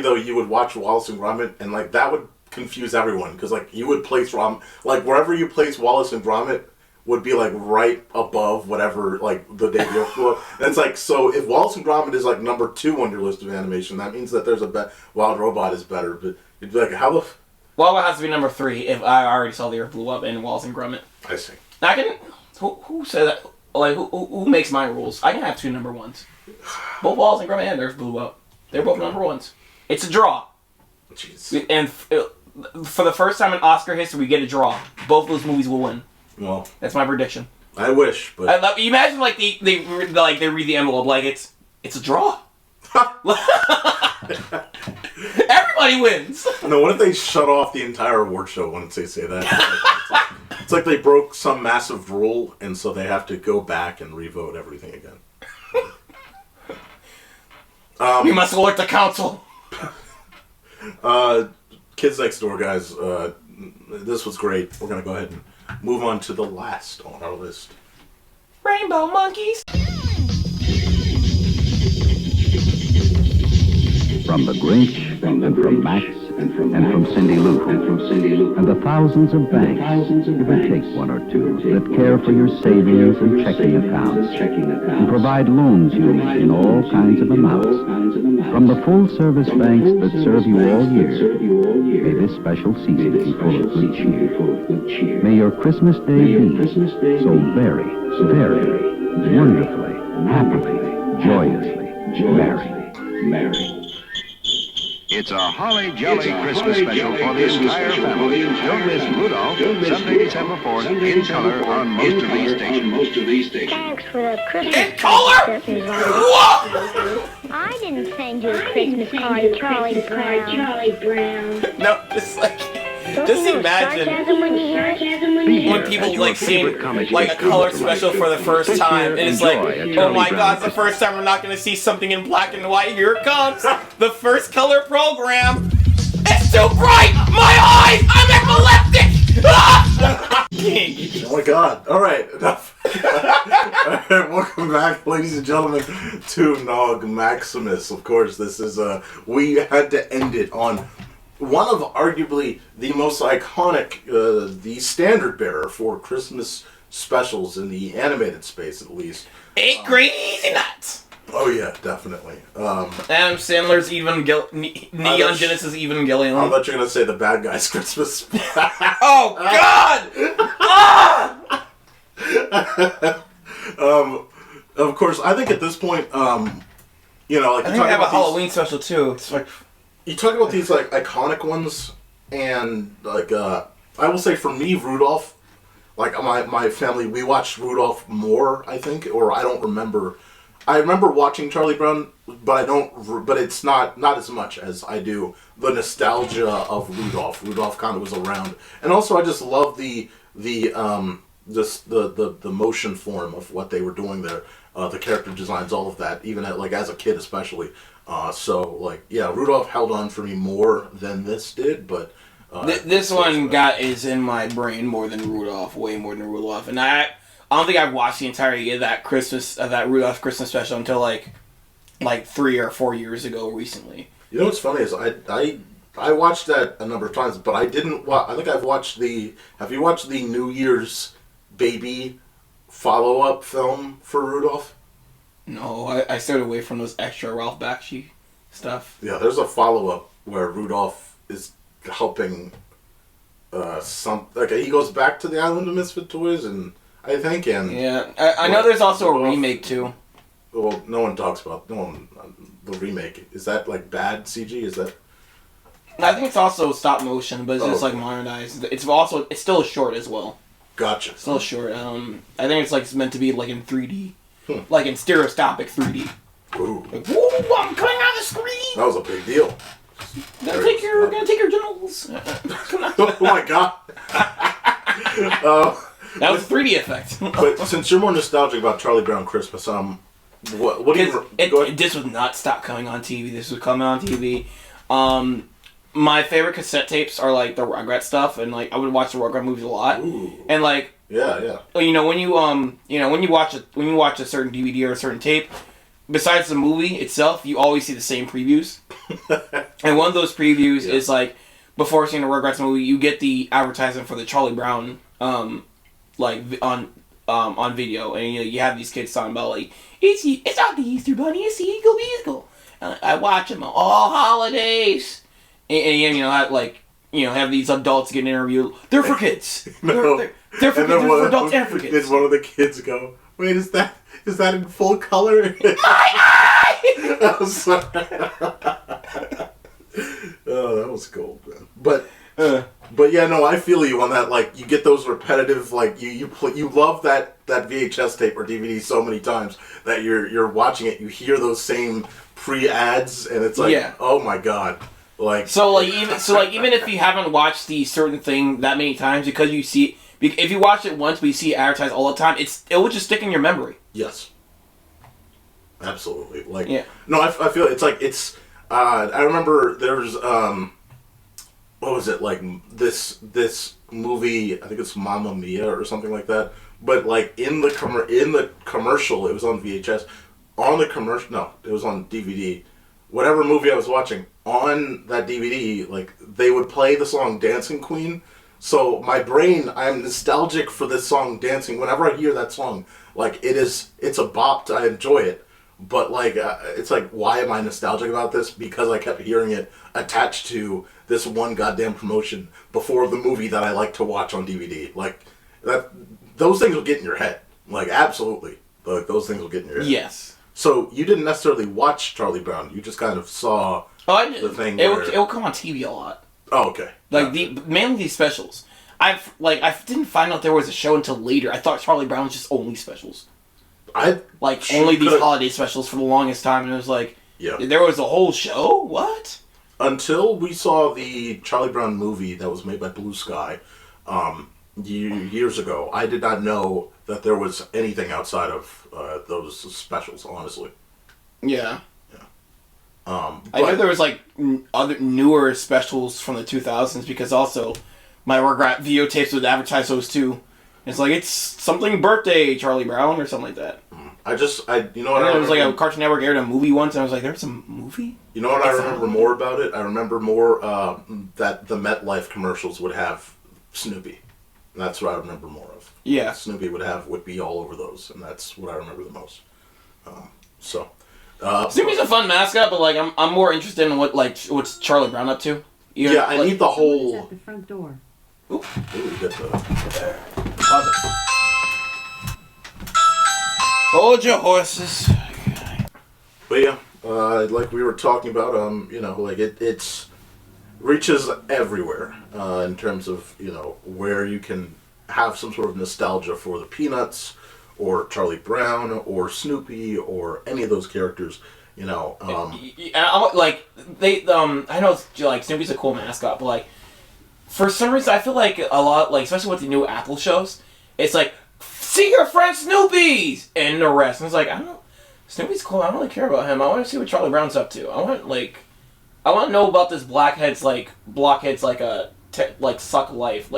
though, you would watch Wallace and Gromit, and like that would confuse everyone because like you would place wherever you place Wallace and Gromit would be like right above whatever like The Day the Earth Blew Up. And it's like, so if Wallace and Gromit is like number 2 on your list of animation, that means that there's Wild Robot is better. But you'd be like, how the Wild Robot has to be number 3 if I already saw The Earth Blew Up and Wallace and Gromit. I see. I can. Who said that? Like who makes my rules? I can have 2 number 1s. Both Wallace and Gromit and Earth Blew Up. They're both number 1s. It's a draw. Jeez. And for the first time in Oscar history, we get a draw. Both those movies will win. Well, that's my prediction. I wish, but imagine like they read the envelope like it's a draw. Everybody wins. No, what if they shut off the entire award show once they say that? It's like they broke some massive rule, and so they have to go back and revote everything again. We must alert the council. Kids Next Door, guys. This was great. We're gonna go ahead and move on to the last on our list. Rainbow Monkeys. From the Grinch, and from Max, and from Cindy Lou, and the thousands of banks, you can take one or two that care for your savings and checking accounts, and provide loans you need in all kinds of amounts. From the full-service banks that serve you all year, may this special season be full of good cheer. May your Christmas day be so very, very wonderfully, happily, joyously merry. It's a holly jolly Christmas special for the entire family. Don't miss Rudolph, Sunday, December 4th, in color on most of these stations. Thanks for the Christmas in color. I didn't send you a Christmas card, Charlie Brown. No, it's like. Just imagine when people like seeing like a color special for the first time, and it's like, oh my god, it's the first time we're not going to see something in black and white. Here it comes, the first color program. It's too bright. My eyes. I'm epileptic. Oh my god. Alright, enough. Alright, welcome back, ladies and gentlemen, to NogMaximus. Of course, this is, we had to end it on one of arguably the most iconic, the standard bearer for Christmas specials in the animated space, at least. 8 Crazy Nuts! Oh yeah, definitely. Adam Sandler's Neon Genesis Evangelion. I thought you were going to say the bad guy's Christmas. Oh god! Of course, I think at this point, you know, like I think I have a Halloween special too. It's like you talk about these like iconic ones, and like I will say for me, Rudolph, like my family, we watched Rudolph more, I think, or I don't remember. I remember watching Charlie Brown, but I don't. But it's not as much as I do the nostalgia of Rudolph. Rudolph kind of was around, and also I just love the motion form of what they were doing there, the character designs, all of that. Even like as a kid, especially. So like yeah, Rudolph held on for me more than this did, but this one is in my brain more than Rudolph, way more than Rudolph, and I don't think I've watched the entirety of that Rudolph Christmas special until like 3 or 4 years ago recently. You know what's funny is I watched that a number of times, but I didn't I think I've watched have you watched the New Year's Baby follow-up film for Rudolph? No, I stayed away from those extra Ralph Bakshi stuff. Yeah, there's a follow-up where Rudolph is helping he goes back to the Island of Misfit Toys, and I think, and yeah, I know there's also a remake too. Well, no one talks about the remake. Is that like bad CG? Is that? I think it's also stop motion, but it's just like modernized. It's still short as well. Gotcha. Still short. I think it's meant to be like in 3D, like in stereoscopic 3D. Ooh. Like, whoa! I'm coming out of the screen. That was a big deal. Gonna take your genitals. Oh my god. That was a 3D effect. But since you're more nostalgic about Charlie Brown Christmas, what do you... This would not stop coming on TV. This was coming on TV. My favorite cassette tapes are like the Rugrats stuff, and like I would watch the Rugrats movies a lot. Ooh. And like yeah. You know when you watch a certain DVD or a certain tape, besides the movie itself, you always see the same previews. And one of those previews is like before seeing the Rugrats movie, you get the advertisement for the Charlie Brown like on video, and you have these kids talking about like it's not the Easter Bunny, it's the Eagle Beagle. And I watch them all holidays, and have these adults getting interviewed. They're for kids. No. They're for kids. They're for adults and for kids. Did one of the kids go, "Wait, is that in full color?" My eye! I'm sorry. Oh, that was cool, man. But yeah, no, I feel you on that. Like, you get those repetitive, like you love that VHS tape or DVD so many times that you're watching it. You hear those same pre-ads, and it's like, oh my god, like. Even if you haven't watched the certain thing that many times, because you see, if you watch it once, but you see it advertised all the time, it will just stick in your memory. Yes. Absolutely. Like. Yeah. No, I feel it's like it's. I remember there's what was it, like this movie, I think it's Mamma Mia or something like that, but like in the commercial, it was on VHS, on the commercial, no, it was on DVD, whatever movie I was watching, on that DVD, like they would play the song Dancing Queen, so my brain, I'm nostalgic for this song Dancing, whenever I hear that song, like it's a bop, I enjoy it. But like, it's like, why am I nostalgic about this? Because I kept hearing it attached to this one goddamn promotion before the movie that I like to watch on DVD. Like, those things will get in your head. Like, absolutely. Like, those things will get in your head. Yes. So, you didn't necessarily watch Charlie Brown. You just kind of saw the thing it will come on TV a lot. Oh, okay. Like, mainly these specials. I didn't find out there was a show until later. I thought Charlie Brown was just only specials. Only these holiday specials for the longest time, and it was like, there was a whole show? What? Until we saw the Charlie Brown movie that was made by Blue Sky years ago, I did not know that there was anything outside of those specials, honestly. Yeah. I know there was like other newer specials from the 2000s, because also my Rugrat videotapes would advertise those too. It's like, it's something birthday, Charlie Brown, or something like that. You know what? And it was like a Cartoon Network aired a movie once, and I was like, there's a movie? You know what I remember more about it? I remember more that the MetLife commercials would have Snoopy. And that's what I remember more of. Yeah. Snoopy would be all over those, and that's what I remember the most. Snoopy's a fun mascot, but like I'm more interested in what's Charlie Brown up to. I need the whole. At the front door. Ooh, get the. Pause it. Hold your horses. But yeah, like we were talking about, it's reaches everywhere in terms of where you can have some sort of nostalgia for the Peanuts or Charlie Brown or Snoopy or any of those characters. I know it's like Snoopy's a cool mascot, but like for some reason I feel like a lot, like especially with the new Apple shows, it's like see your friend Snoopy's and the rest. And it's like Snoopy's cool. I don't really care about him. I want to see what Charlie Brown's up to. I want to know about this blockhead's suck life,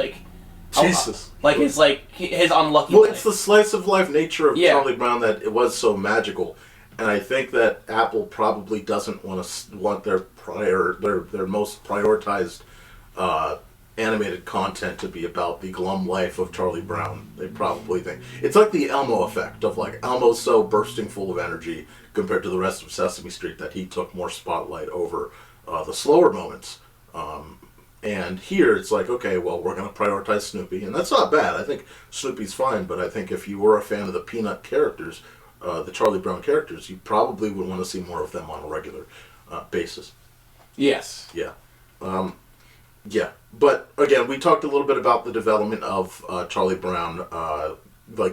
Jesus. His unlucky Well, life. it's the slice of life nature of Charlie Brown that it was so magical, and I think that Apple probably doesn't want their most prioritized animated content to be about the glum life of Charlie Brown. They probably think it's like the Elmo effect of like Elmo's so bursting full of energy compared to the rest of Sesame Street that he took more spotlight over the slower moments. And here it's like, okay, well, we're going to prioritize Snoopy, and that's not bad. I think Snoopy's fine, but I think if you were a fan of the Peanut characters, the Charlie Brown characters, you probably would want to see more of them on a regular basis. Yes. Yeah. Yeah. But, again, we talked a little bit about the development of Charlie Brown,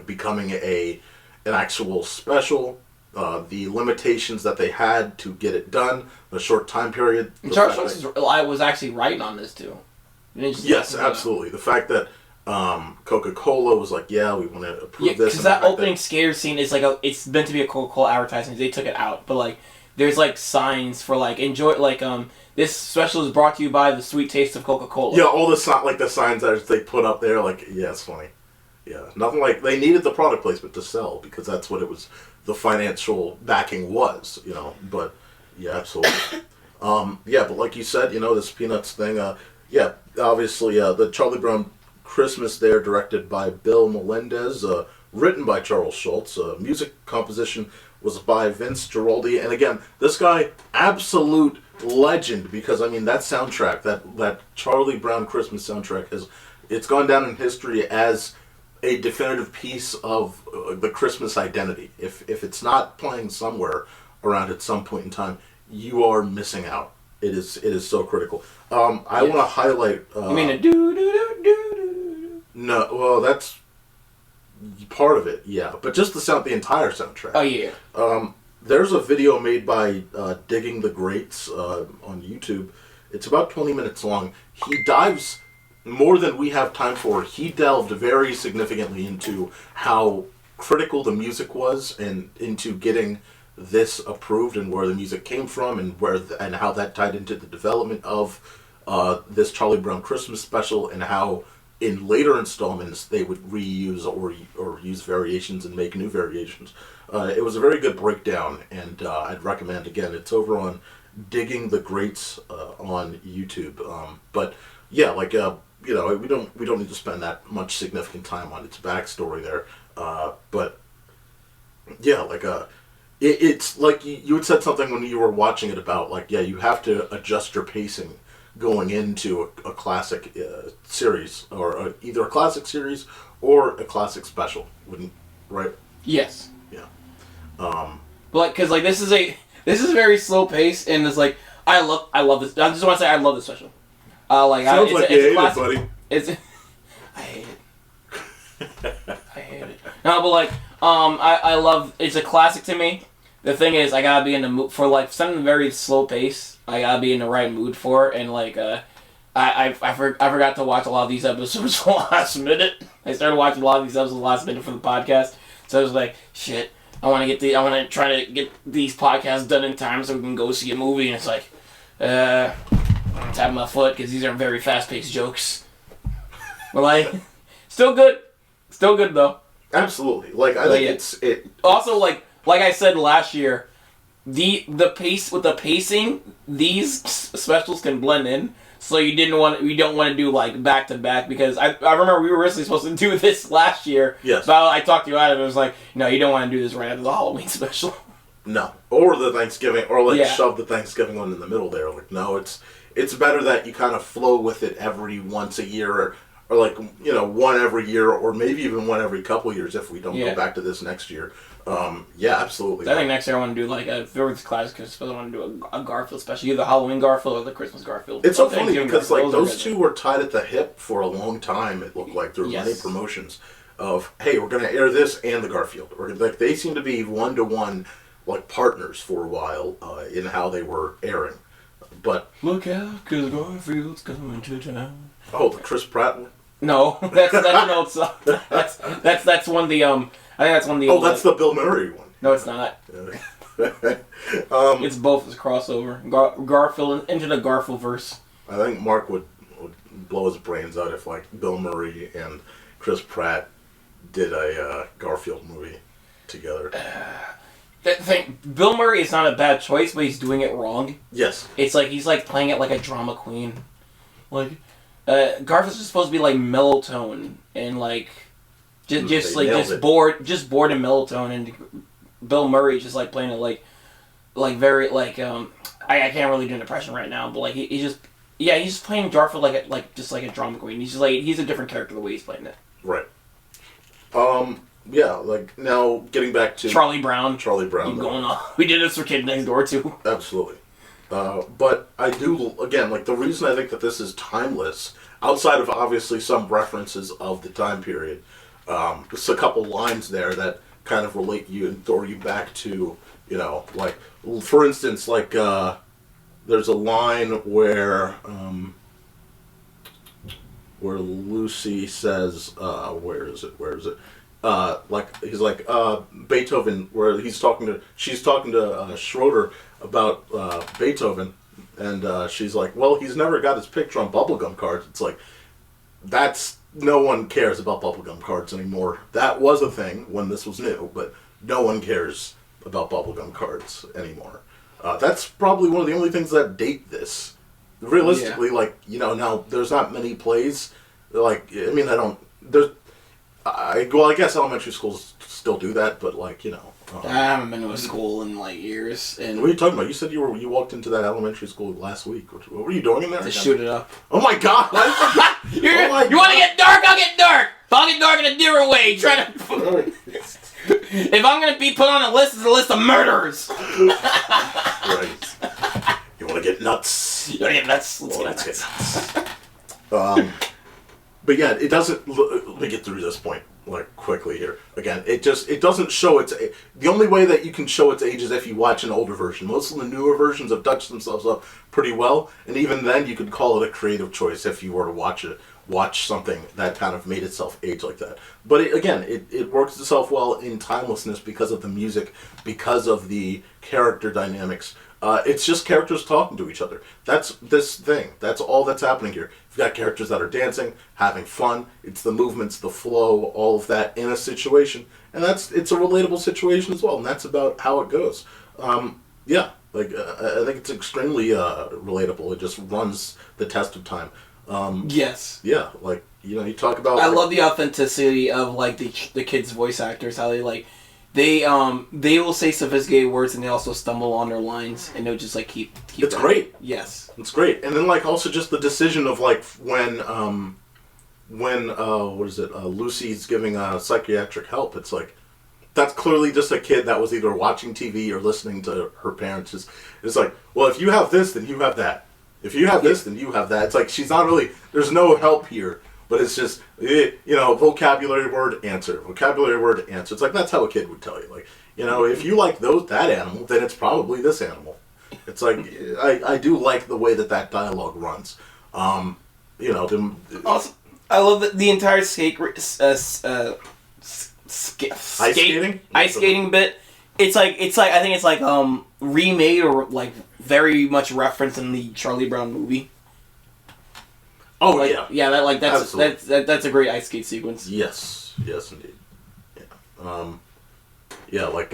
becoming an actual special, the limitations that they had to get it done, the short time period. And Charles Schultz was actually writing on this, too. Yes, absolutely. The fact that Coca-Cola was like, yeah, we want to approve this. Because that opening scare scene is like it's meant to be a Coca-Cola advertisement. They took it out, but like there's like signs for like enjoy this special is brought to you by the sweet taste of Coca-Cola. Yeah, all the signs that they put up there, it's funny. Yeah, nothing like they needed the product placement to sell because that's what it was. The financial backing was, But yeah, absolutely. But like you said, this Peanuts thing. Obviously, the Charlie Brown Christmas there, directed by Bill Melendez, written by Charles Schultz. Music composition was by Vince Giraldi, and again, this guy, absolute legend, because that soundtrack, that Charlie Brown Christmas soundtrack, it's gone down in history as a definitive piece of the Christmas identity. If it's not playing somewhere around at some point in time, you are missing out. It is so critical. I want to highlight. You mean a do do do do? No, well that's part of it, yeah. But just the entire soundtrack. Oh yeah. There's a video made by Digging the Greats on YouTube. It's about 20 minutes long. He dives more than we have time for. He delved very significantly into how critical the music was and into getting this approved and where the music came from and how that tied into the development of this Charlie Brown Christmas special, and how in later installments they would reuse or use variations and make new variations. It was a very good breakdown, and I'd recommend, again, it's over on Digging the Greats on YouTube. But yeah, we don't need to spend that much significant time on its backstory there. But yeah, it's like you had said something when you were watching it about you have to adjust your pacing going into a classic series, or either a classic series or a classic special, right? Yes. Yeah. Because this is a very slow pace, and it's like I love this. I just want to say I love this special. Sounds like you hate it, buddy. I hate it. I hate it. No, but I love. It's a classic to me. The thing is, I gotta be in the mood for something very slow pace. I gotta be in the right mood for it, and I forgot to watch a lot of these episodes last minute. I started watching a lot of these episodes last minute for the podcast, so I was like, shit. I want to try to get these podcasts done in time so we can go see a movie, and it's like, tap my foot because these are very fast paced jokes. But like, still good though. Absolutely. Like I think it. Also, like I said last year, the pacing, these specials can blend in. So we don't want to do like back to back because I remember we were originally supposed to do this last year. Yes. But I talked you out of it. It was like, no, you don't want to do this right after the Halloween special. No, or the Thanksgiving, or like Yeah. shove the Thanksgiving one in the middle there. Like, no, it's better that you kind of flow with it every once a year, or like one every year, or maybe even one every couple years if we don't go back to this next year. Yeah, absolutely. I think next year I want to do like a February's class because I want to do a Garfield special, either the Halloween Garfield or the Christmas Garfield. It's so funny because like Garfield. those two were tied at the hip for a long time. It looked like through many promotions of, hey, we're going to air this and the Garfield. Or like they seem to be 1-to-1 like partners for a while in how they were airing. But look out, because Garfield's coming to town. Oh, the Chris Pratt one? No, that's an old song. That's one of the I think that's one of the. Oh, that's the Bill Murray one. No, it's not. It's both as crossover. Garfield into the Garfield verse. I think Mark would blow his brains out if like Bill Murray and Chris Pratt did a Garfield movie together. Bill Murray is not a bad choice, but he's doing it wrong. Yes. It's like he's like playing it like a drama queen. Like Garfield's just supposed to be like mellow tone and like just bored and mellow tone, and Bill Murray just like playing it like very like I can't really do an impression right now, but like he's just playing Garfield like just like a drama queen. He's just like he's a different character the way he's playing it. Right. Yeah, like now getting back to Charlie Brown. Keep going on. We did this for Kid Next Door too. Absolutely. But I do, again, like the reason I think that this is timeless, outside of obviously some references of the time period, just a couple lines there that kind of relate you and throw you back to, like, for instance, like, there's a line where Lucy says, where is it? Like, he's like, Beethoven, where she's talking to Schroeder about Beethoven, and she's like, well, he's never got his picture on bubblegum cards. It's like, no one cares about bubblegum cards anymore. That was a thing when this was new, but no one cares about bubblegum cards anymore. That's probably one of the only things that date this. Realistically, now there's not many plays. Like, I mean, I guess elementary schools still do that, but I haven't been to a school in years. And what are you talking about? You said you walked into that elementary school last week. What were you doing in there? To shoot it up. Oh my god! You want to get dark? I'll get dark. But I'll get dark in a different way. If I'm gonna be put on a list, it's a list of murderers. Right. You want to get nuts? You want to get nuts? Let's get nuts. But yeah, it doesn't. Let me get through this point quickly here. Again, it doesn't show its. The only way that you can show its age is if you watch an older version. Most of the newer versions have touched themselves up pretty well, and even then, you could call it a creative choice if you were to watch something that kind of made itself age like that. But it works itself well in timelessness because of the music, because of the character dynamics. It's just characters talking to each other. That's this thing. That's all that's happening here. You've got characters that are dancing, having fun. It's the movements, the flow, all of that in a situation. And it's a relatable situation as well. And that's about how it goes. I think it's extremely relatable. It just runs the test of time. Yes. Yeah, you talk about. I love the authenticity of the kids' voice actors. How they will say sophisticated words and they also stumble on their lines and they'll just keep. It's great. Yes, it's great. And then also just the decision of when Lucy's giving psychiatric help. It's that's clearly just a kid that was either watching TV or listening to her parents. It's like, well, if you have this, then you have that. If you have this, then you have that. It's like she's not really. There's no help here. But it's just, vocabulary word, answer. Vocabulary word, answer. It's like, that's how a kid would tell you. If you like that animal, then it's probably this animal. It's like, I do like the way that dialogue runs. Also, I love the entire ice skating bit. It's I think it's remade or very much referenced in the Charlie Brown movie. Oh like, yeah, that's a great ice skate sequence. Yes, indeed. Yeah, like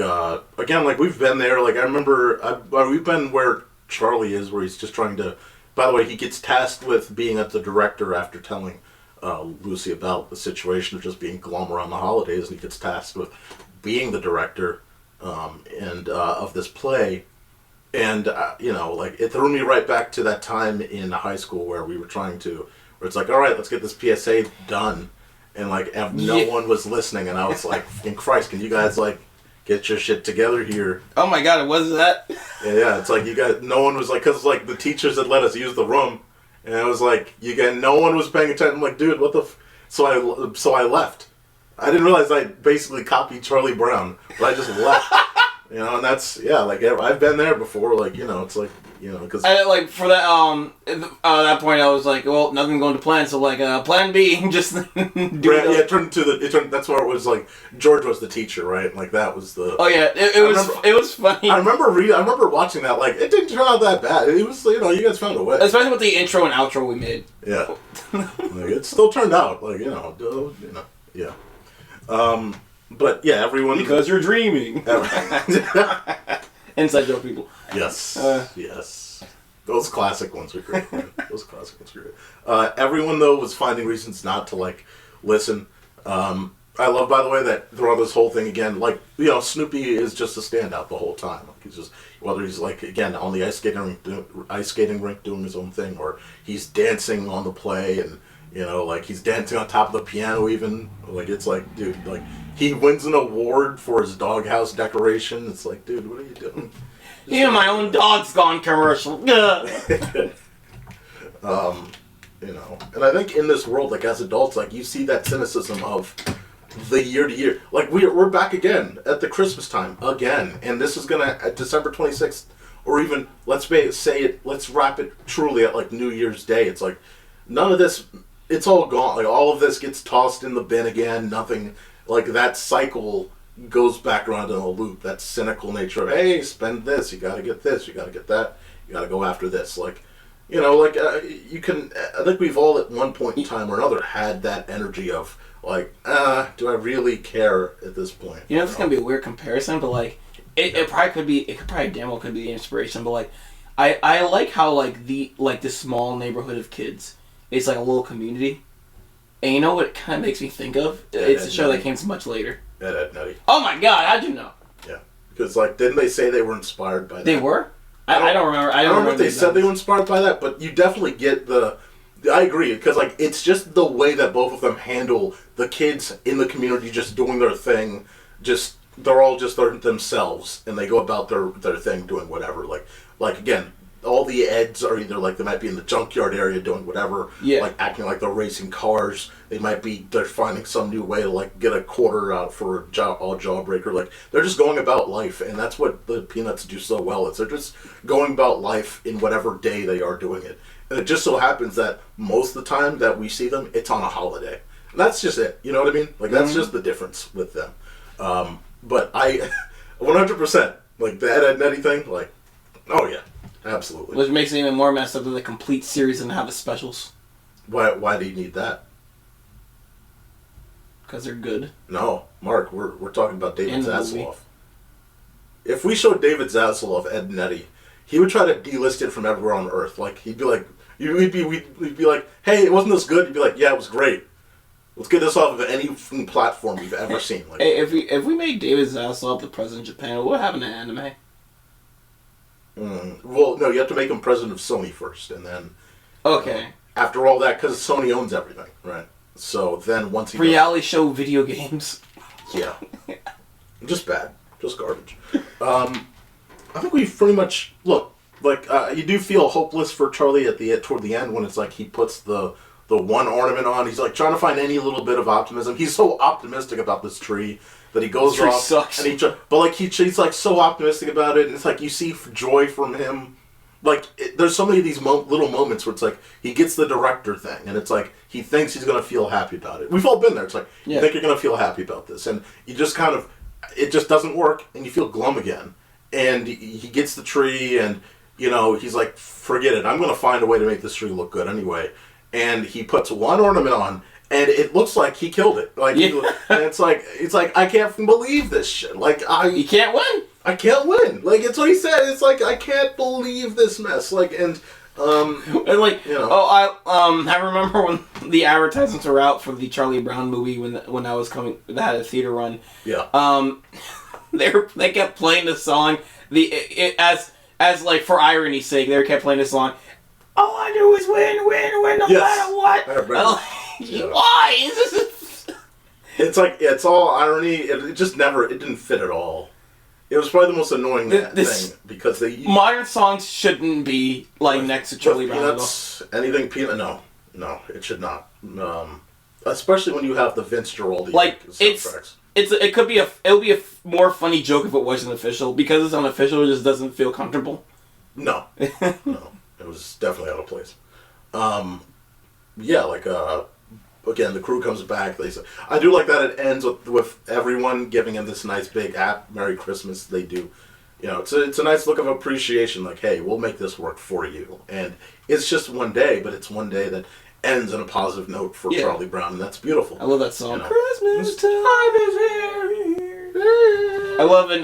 again, like we've been there. Like I remember, we've been where Charlie is, where he's just trying to. By the way, he gets tasked with being at the director after telling Lucy about the situation of just being glum around the holidays, and he gets tasked with being the director and of this play. And like it threw me right back to that time in high school where we were trying to, where it's like, all right, let's get this PSA done, and like no one was listening, and I was like, in Christ, can you guys like get your shit together here? Oh my God, it was that. Yeah, it's like you guys. No one was like, because like the teachers had let us use the room, and it was like no one was paying attention. I'm like, dude, what the? So I left. I didn't realize I basically copied Charlie Brown, but I just left. And that's like I've been there before. Like it's like because like for that that point I was like, well, nothing going to plan, so like plan B, just do it turned to that's where it was like George was the teacher, right? Like that was the it was funny. I remember watching that. Like it didn't turn out that bad. It was you guys found a way, especially with the intro and outro we made. Yeah, like it still turned out like yeah. But yeah, everyone because you're dreaming. Inside joke people. Yes, yes. Those classic ones are great. Everyone though was finding reasons not to like listen. I love, by the way, that throughout this whole thing again, like Snoopy is just a standout the whole time. Like he's just whether he's like again on the ice skating rink doing his own thing, or he's dancing on the play, and like he's dancing on top of the piano even. Like it's like, dude, like. He wins an award for his doghouse decoration. It's like, dude, what are you doing? My own dog's gone commercial. And I think in this world, like as adults, like you see that cynicism of the year to year. Like we're back again at the Christmas time again, and this is gonna at December 26th, or even let's wrap it truly at like New Year's Day. It's like none of this. It's all gone. Like all of this gets tossed in the bin again. Nothing. Like that cycle goes back around in a loop. That cynical nature of, hey, spend this, you gotta get this, you gotta get that, you gotta go after this. Like, you can. I think we've all at one point in time or another had that energy of like, do I really care at this point? This is gonna be a weird comparison, but like, it probably could be. It could probably damn well could be the inspiration. But like, I like how like this small neighborhood of kids, it's like a little community. And you know what it kind of makes me think of? It's a show that came so much later. Ed Nutty. Oh my God! How'd you know? Yeah, because like, didn't they say they were inspired by that? They were. I don't remember. I don't remember if they said they were inspired by that, but you definitely get the. I agree because like it's just the way that both of them handle the kids in the community just doing their thing. Just they're all just themselves, and they go about their thing doing whatever. Like again. All the Eds are either like they might be in the junkyard area doing whatever, like acting like they're racing cars. They're finding some new way to like get a quarter out for a jawbreaker. Like they're just going about life, and that's what the Peanuts do so well. Is they're just going about life in whatever day they are doing it. And it just so happens that most of the time that we see them, it's on a holiday. And that's just it. You know what I mean? Like that's just the difference with them. But I, 100% like the Ed Nettie thing. Like, oh yeah. Absolutely. Which makes it even more messed up than the complete series and have the specials. Why do you need that? Because they're good. No, Mark, we're talking about David Zaslav. If we showed David Zaslav Ed Nettie, he would try to delist it from everywhere on Earth. Like he'd be like, we'd be like, hey, it wasn't this good. He'd be like, yeah, it was great. Let's get this off of any platform we've ever seen. Like, hey, if we made David Zaslav the president of Japan, what would happen to anime? Well, no, you have to make him president of Sony first, and then... Okay. After all that, because Sony owns everything, right? So then once he... Reality show video games. Yeah. Just bad. Just garbage. I think we've pretty much... Look, like, you do feel hopeless for Charlie toward the end when it's like he puts the one ornament on. He's like trying to find any little bit of optimism. He's so optimistic about this tree... that he goes off, sucks. And but like he's like so optimistic about it, and it's like you see joy from him. Like there's so many of these little moments where it's like he gets the director thing, and it's like he thinks he's gonna feel happy about it. We've all been there. It's like you think you're gonna feel happy about this, and you just kind of it just doesn't work, and you feel glum again. And he gets the tree, and he's like, forget it. I'm gonna find a way to make this tree look good anyway. and he puts one ornament on, and it looks like he killed it. Like, and it's like I can't believe this shit. Like, you can't win. I can't win. Like, it's what he said. It's like, I can't believe this mess. Like, and like, I remember when the advertisements were out for the Charlie Brown movie when I was coming, that had a theater run. Yeah. They kept playing the song. As like for irony's sake, they kept playing the song. All I do is win, no matter what. Why? It's like, it's all irony. It just never. It didn't fit at all. It was probably the most annoying thing because modern songs shouldn't be like next to Charlie Brown. Peanuts, anything peanut? No, it should not. Especially when you have the Vince Guaraldi soundtracks. It'll be a more funny joke if it wasn't official. Because it's unofficial, it just doesn't feel comfortable. No, it was definitely out of place. Yeah, like again, the crew comes back. They say, I do like that it ends with everyone giving him this nice big Merry Christmas. They do, it's a nice look of appreciation. Like, hey, we'll make this work for you. And it's just one day, but it's one day that ends on a positive note for Charlie Brown, and that's beautiful. I love that song. Christmas time is here. I love in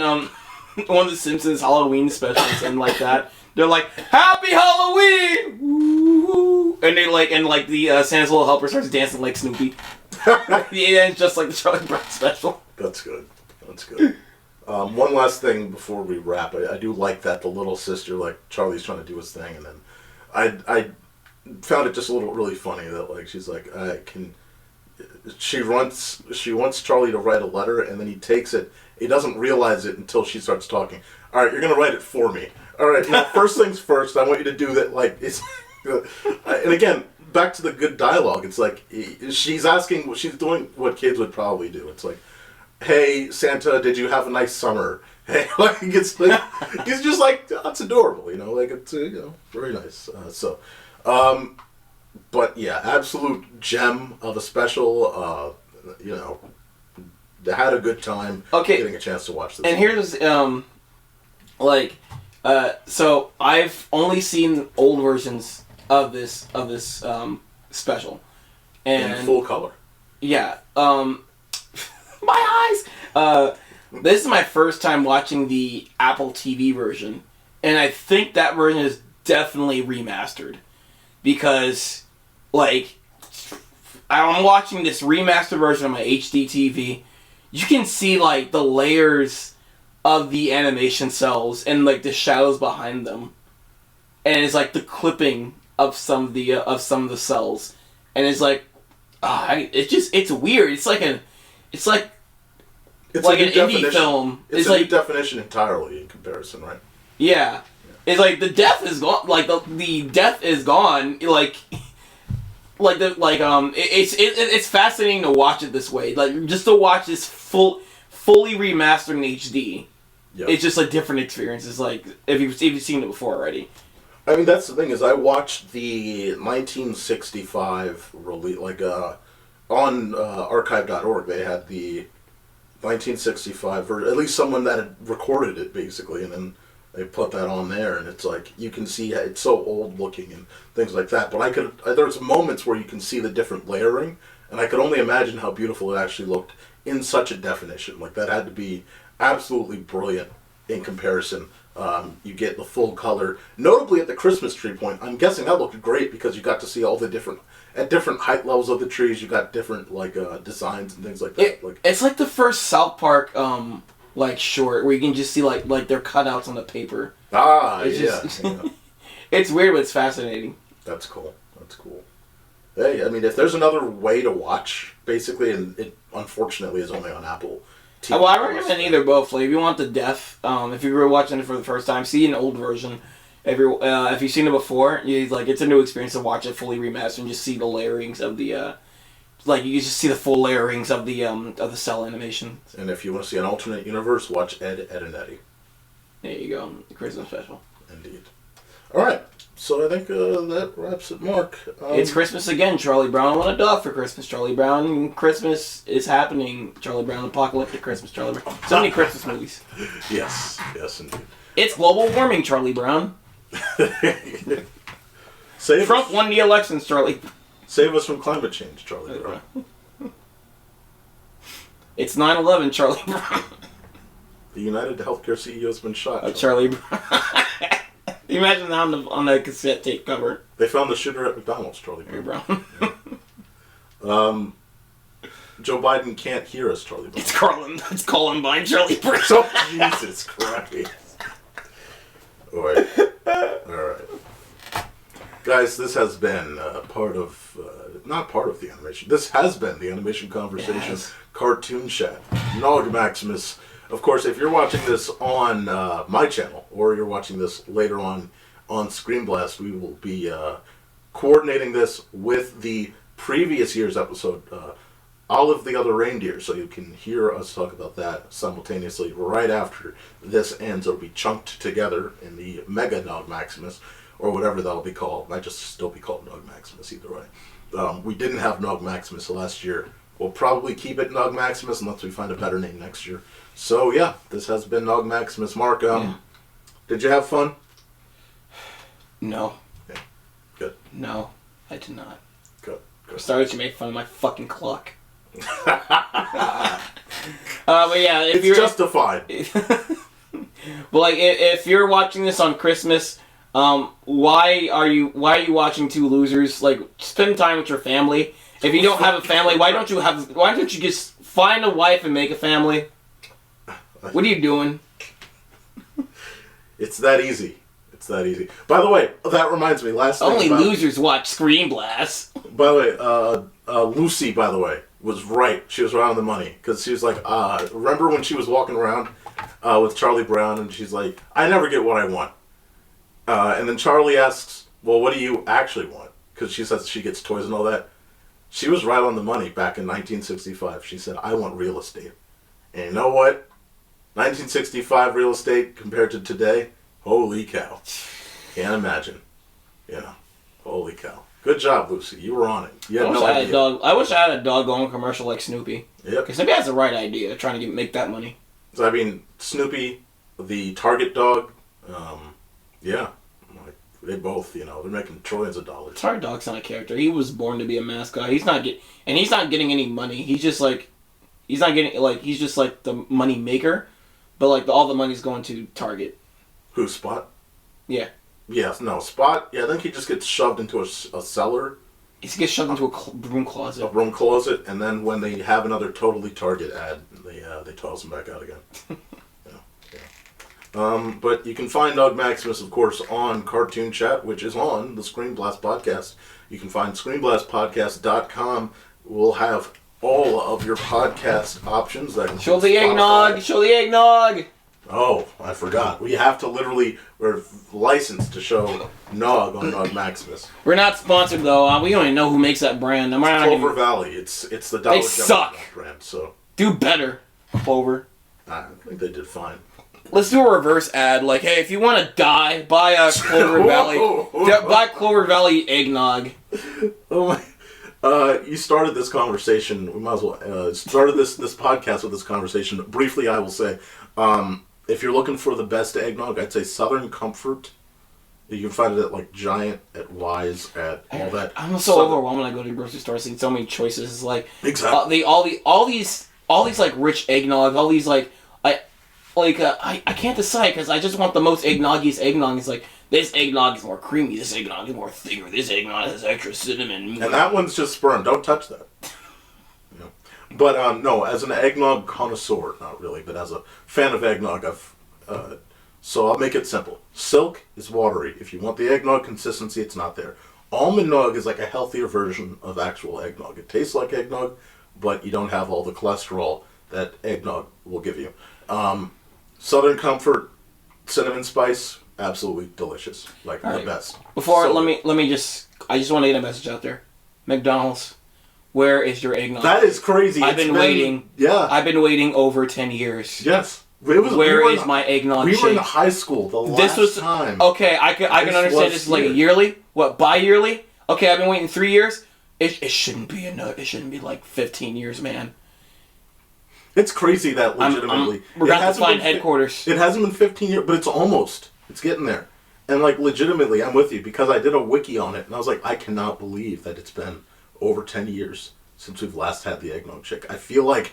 one of the Simpsons Halloween specials and like that. They're like, Happy Halloween! Woo! And the Santa's Little Helper starts dancing like Snoopy. It's just like the Charlie Brown special. That's good. One last thing before we wrap. I do like that the little sister, like Charlie's trying to do his thing, and then I found it just a little really funny that like she's like she wants Charlie to write a letter, and then he takes it. He doesn't realize it until she starts talking. All right, you're gonna write it for me. All right, first things first. I want you to do that. Like it's, and again, back to the good dialogue. It's like she's doing what kids would probably do. It's like, hey Santa, did you have a nice summer? Hey, like it's like he's just like, that's adorable. Like it's very nice. But yeah, absolute gem of a special. They had a good time getting a chance to watch this. And here's so I've only seen old versions of this special, and in full color. Yeah. My eyes. This is my first time watching the Apple TV version, and I think that version is definitely remastered. Because, I'm watching this remastered version of my HD TV. You can see, the layers of the animation cells and, the shadows behind them. And it's, the clipping of some of the cells. And it's, it's weird. It's like an indie film. It's a new definition entirely in comparison, right? Yeah. It's the depth is gone. The depth is gone. It's fascinating to watch it this way. Just to watch this fully remastered in HD. Yep. It's just a different experience. It's if you've seen it before already. I mean, that's the thing is I watched the 1965 release on archive.org. They had the 1965 or at least someone that had recorded it basically, and then they put that on there, and it's you can see it's so old looking and things like that. But there's moments where you can see the different layering, and I could only imagine how beautiful it actually looked in such a definition. That had to be absolutely brilliant in comparison. You get the full color, notably at the Christmas tree point. I'm guessing that looked great because you got to see all the different height levels of the trees. You got different designs and things like that. It's like the first South Park short where you can just see their cutouts on the paper. It's weird, but it's fascinating. That's cool. Hey, I mean, if there's another way to watch, basically, and it unfortunately is only on Apple TV. Well, I recommend either both. If you want the depth, if you were watching it for the first time, see an old version. If you've seen it before, it's a new experience to watch it fully remastered and just see the layerings of the. You just see the full layerings of the cell animation. And if you want to see an alternate universe, watch Ed, and Eddie. There you go. The Christmas special. Indeed. All right. So I think that wraps it, Mark. It's Christmas again. Charlie Brown won a dog for Christmas. Charlie Brown. Christmas is happening. Charlie Brown. Apocalyptic Christmas. Charlie Brown. So many Christmas movies. Yes, indeed. It's global warming, Charlie Brown. Trump won the elections, Charlie. Save us from climate change, Charlie Brown. It's 9/11, Charlie Brown. The United Healthcare CEO has been shot. Charlie Brown. You imagine that on the cassette tape cover. They found the shooter at McDonald's, Charlie Brown. Yeah. Joe Biden can't hear us, Charlie Brown. It's Columbine, Charlie Brown. Oh, Jesus Christ. Alright. Guys, this has been not part of the animation. This has been the animation conversation. CartoonChat. NogMaximus. Of course, if you're watching this on my channel, or you're watching this later on ScreenBlast, we will be coordinating this with the previous year's episode, Olive the Other Reindeer, so you can hear us talk about that simultaneously right after this ends. It'll be chunked together in the Mega NogMaximus, or whatever that'll be called. It might just still be called NogMaximus either way. We didn't have NogMaximus last year. We'll probably keep it NogMaximus unless we find a better name next year. So yeah, this has been NogMaximus. Mark, did you have fun? No. Okay. Good. No, I did not. Good. Sorry that you made fun of my fucking clock. But yeah, if you're justified. But like, if you're watching this on Christmas, why are you watching two losers? Like, spend time with your family. If you don't have a family, why don't you just find a wife and make a family? What are you doing? It's that easy. By the way, that reminds me. Only losers watch ScreenBlast. By the way, Lucy, by the way, was right. She was right on the money. Because she was like, remember when she was walking around with Charlie Brown, and she's like, I never get what I want. And then Charlie asks, well, what do you actually want? Because she says she gets toys and all that. She was right on the money back in 1965. She said, I want real estate. And you know what? 1965 real estate compared to today, holy cow. Can't imagine. Holy cow. Good job, Lucy. You were on it. You had no idea. I wish I had a doggone commercial like Snoopy. Yep. Because Snoopy has the right idea, trying to make that money. So, I mean, Snoopy, the Target dog, they both, they're making trillions of dollars. Target dog's not a character. He was born to be a mascot. He's not getting any money. He's just like the money maker, but like all the money's going to Target. Who, Spot? Yeah. Yes, no, Spot, I think he just gets shoved into a cellar. He gets shoved into a broom closet. A broom closet, and then when they have another totally Target ad, they toss him back out again. But you can find NogMaximus, of course, on CartoonChat, which is on the ScreenBlast podcast. You can find ScreenBlastPodcast.com. We'll have all of your podcast options. Show the eggnog! Show the eggnog! Oh, I forgot. We're licensed to show Nog on NogMaximus. We're not sponsored, though. We don't even know who makes that brand. Clover Valley. It's the Dollar They suck. brand. So do better, Clover. I think they did fine. Let's do a reverse ad. Like, hey, if you want to die, buy a Clover Valley. Buy Clover Valley eggnog. Oh my! You started this conversation. We might as well started this podcast with this conversation. Briefly, I will say, if you're looking for the best eggnog, I'd say Southern Comfort. You can find it at like Giant, at Wise, at all that. I'm so overwhelmed when I go to the grocery store seeing so many choices. It's like exactly all these like rich eggnog, all these I can't decide because I just want the most eggnoggiest eggnog. It's like, this eggnog is more creamy, this eggnog is more thicker, this eggnog has extra cinnamon. And that one's just sperm. Don't touch that. But no, as an eggnog connoisseur, not really, but as a fan of eggnog, so I'll make it simple. Silk is watery. If you want the eggnog consistency, it's not there. Almond nog is like a healthier version of actual eggnog. It tastes like eggnog, but you don't have all the cholesterol that eggnog will give you. Southern Comfort, cinnamon spice, absolutely delicious. Like the best. Before, I just want to get a message out there. McDonald's, where is your eggnog? That is crazy. I've been waiting. Yeah. I've been waiting over 10 years. Yes. Where is my eggnog shake? We were in high school the last time. Okay, I can understand this is like a yearly? What, bi-yearly? Okay, I've been waiting 3 years. It shouldn't be it shouldn't be like 15 years, man. It's crazy that legitimately... we're going to have to find headquarters. It hasn't been 15 years, but it's almost. It's getting there. And like legitimately, I'm with you because I did a wiki on it and I was like, I cannot believe that it's been over 10 years since we've last had the eggnog shake. I feel like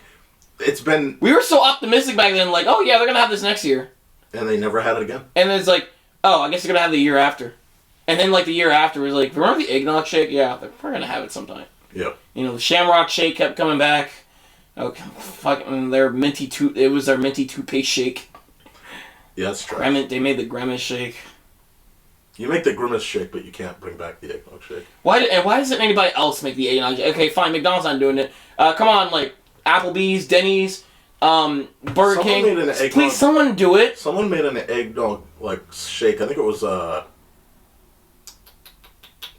it's been... We were so optimistic back then, like, oh yeah, they're gonna have this next year. And they never had it again? And then it's like, oh, I guess they're gonna have the year after. And then, like, the year after was like, remember the eggnog shake? Yeah, we're gonna have it sometime. Yeah. You know, the Shamrock shake kept coming back. Okay, fucking their it was their minty toothpaste shake. Yeah, that's true. They made the Grimace shake. You make the Grimace shake, but you can't bring back the eggnog shake. Why doesn't anybody else make the eggnog shake? Okay, fine, McDonald's not doing it. Come on, like, Applebee's, Denny's, Burger King. Please, someone do it. Someone made an eggnog, like, shake. I think it was,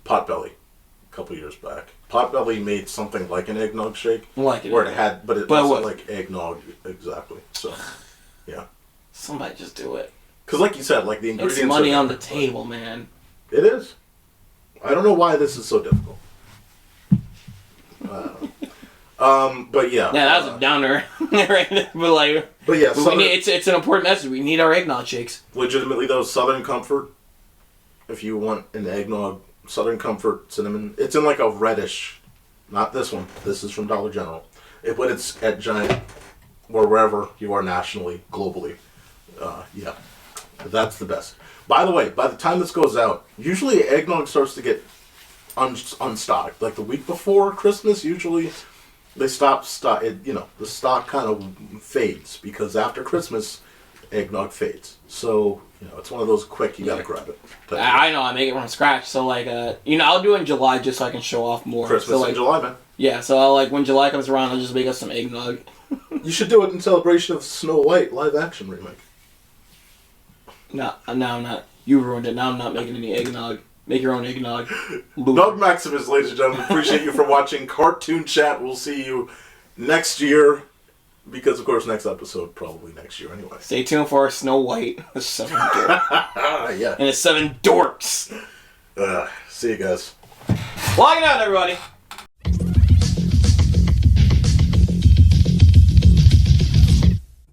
Potbelly a couple years back. Potbelly made something like an eggnog shake. Like it. Where it had, but it wasn't like eggnog exactly. So, yeah. Somebody just do it. Because like you said, like the ingredients... It's money on the table, man. It is. I don't know why this is so difficult. But yeah. Yeah, that was a downer. but yeah, it's an important message. We need our eggnog shakes. Legitimately though, Southern Comfort, if you want an eggnog, Southern Comfort cinnamon, it's in like a reddish, not this one, this is from Dollar General, but it's at Giant, or wherever you are nationally, globally. Yeah, that's the best. By the way, by the time this goes out, usually eggnog starts to get unstocked. Like the week before Christmas, usually they stop stock. The stock kind of fades because after Christmas, eggnog fades. So it's one of those quick. You gotta grab it. I know. I make it from scratch. So like, I'll do it in July just so I can show off more. Christmas in July, man. Yeah. So I'll, when July comes around, I'll just make us some eggnog. You should do it in celebration of Snow White live action remake. No, I'm not. You ruined it. Now I'm not making any eggnog. Make your own eggnog. NogMaximus, ladies and gentlemen, appreciate you for watching Cartoon Chat. We'll see you next year. Because, of course, next episode probably next year anyway. Stay tuned for our Snow White. The 7 dorks. Yeah. And it's 7 dorks. See you guys. Logging out, everybody.